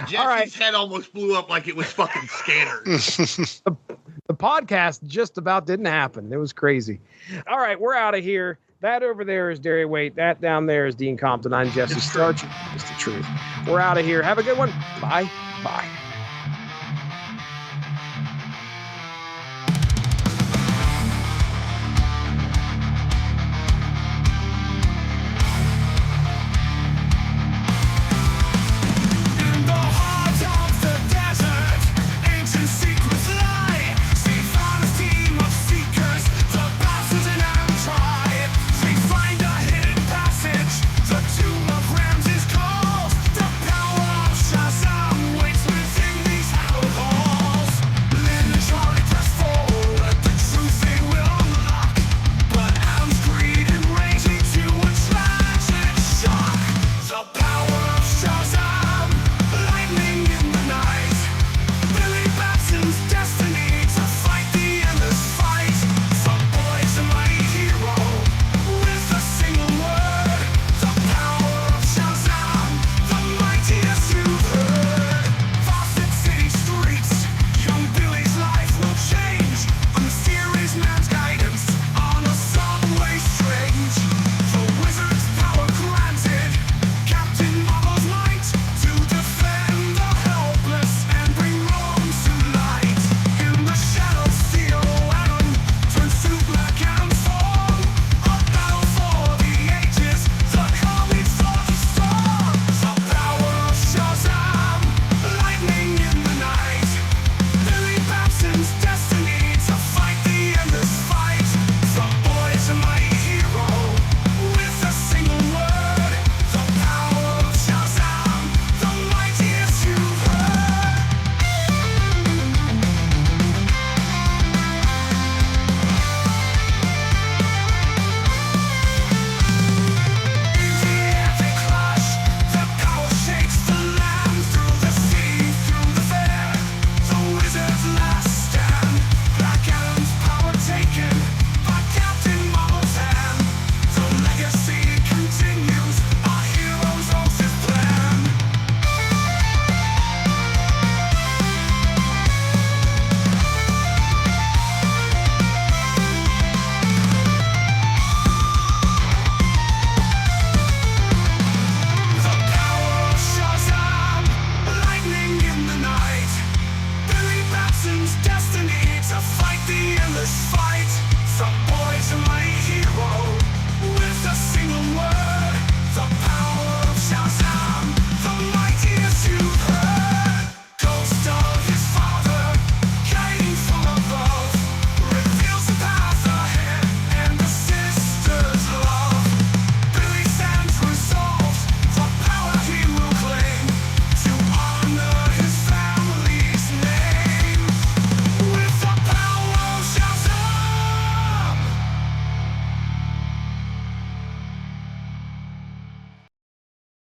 Jesse's head almost blew up like it was fucking scanners. The podcast just about didn't happen. It was crazy. All right, we're out of here. That over there is Darry Weight. That down there is Dean Compton. I'm Jesse Starcher. It's the truth. We're out of here. Have a good one. Bye. Bye.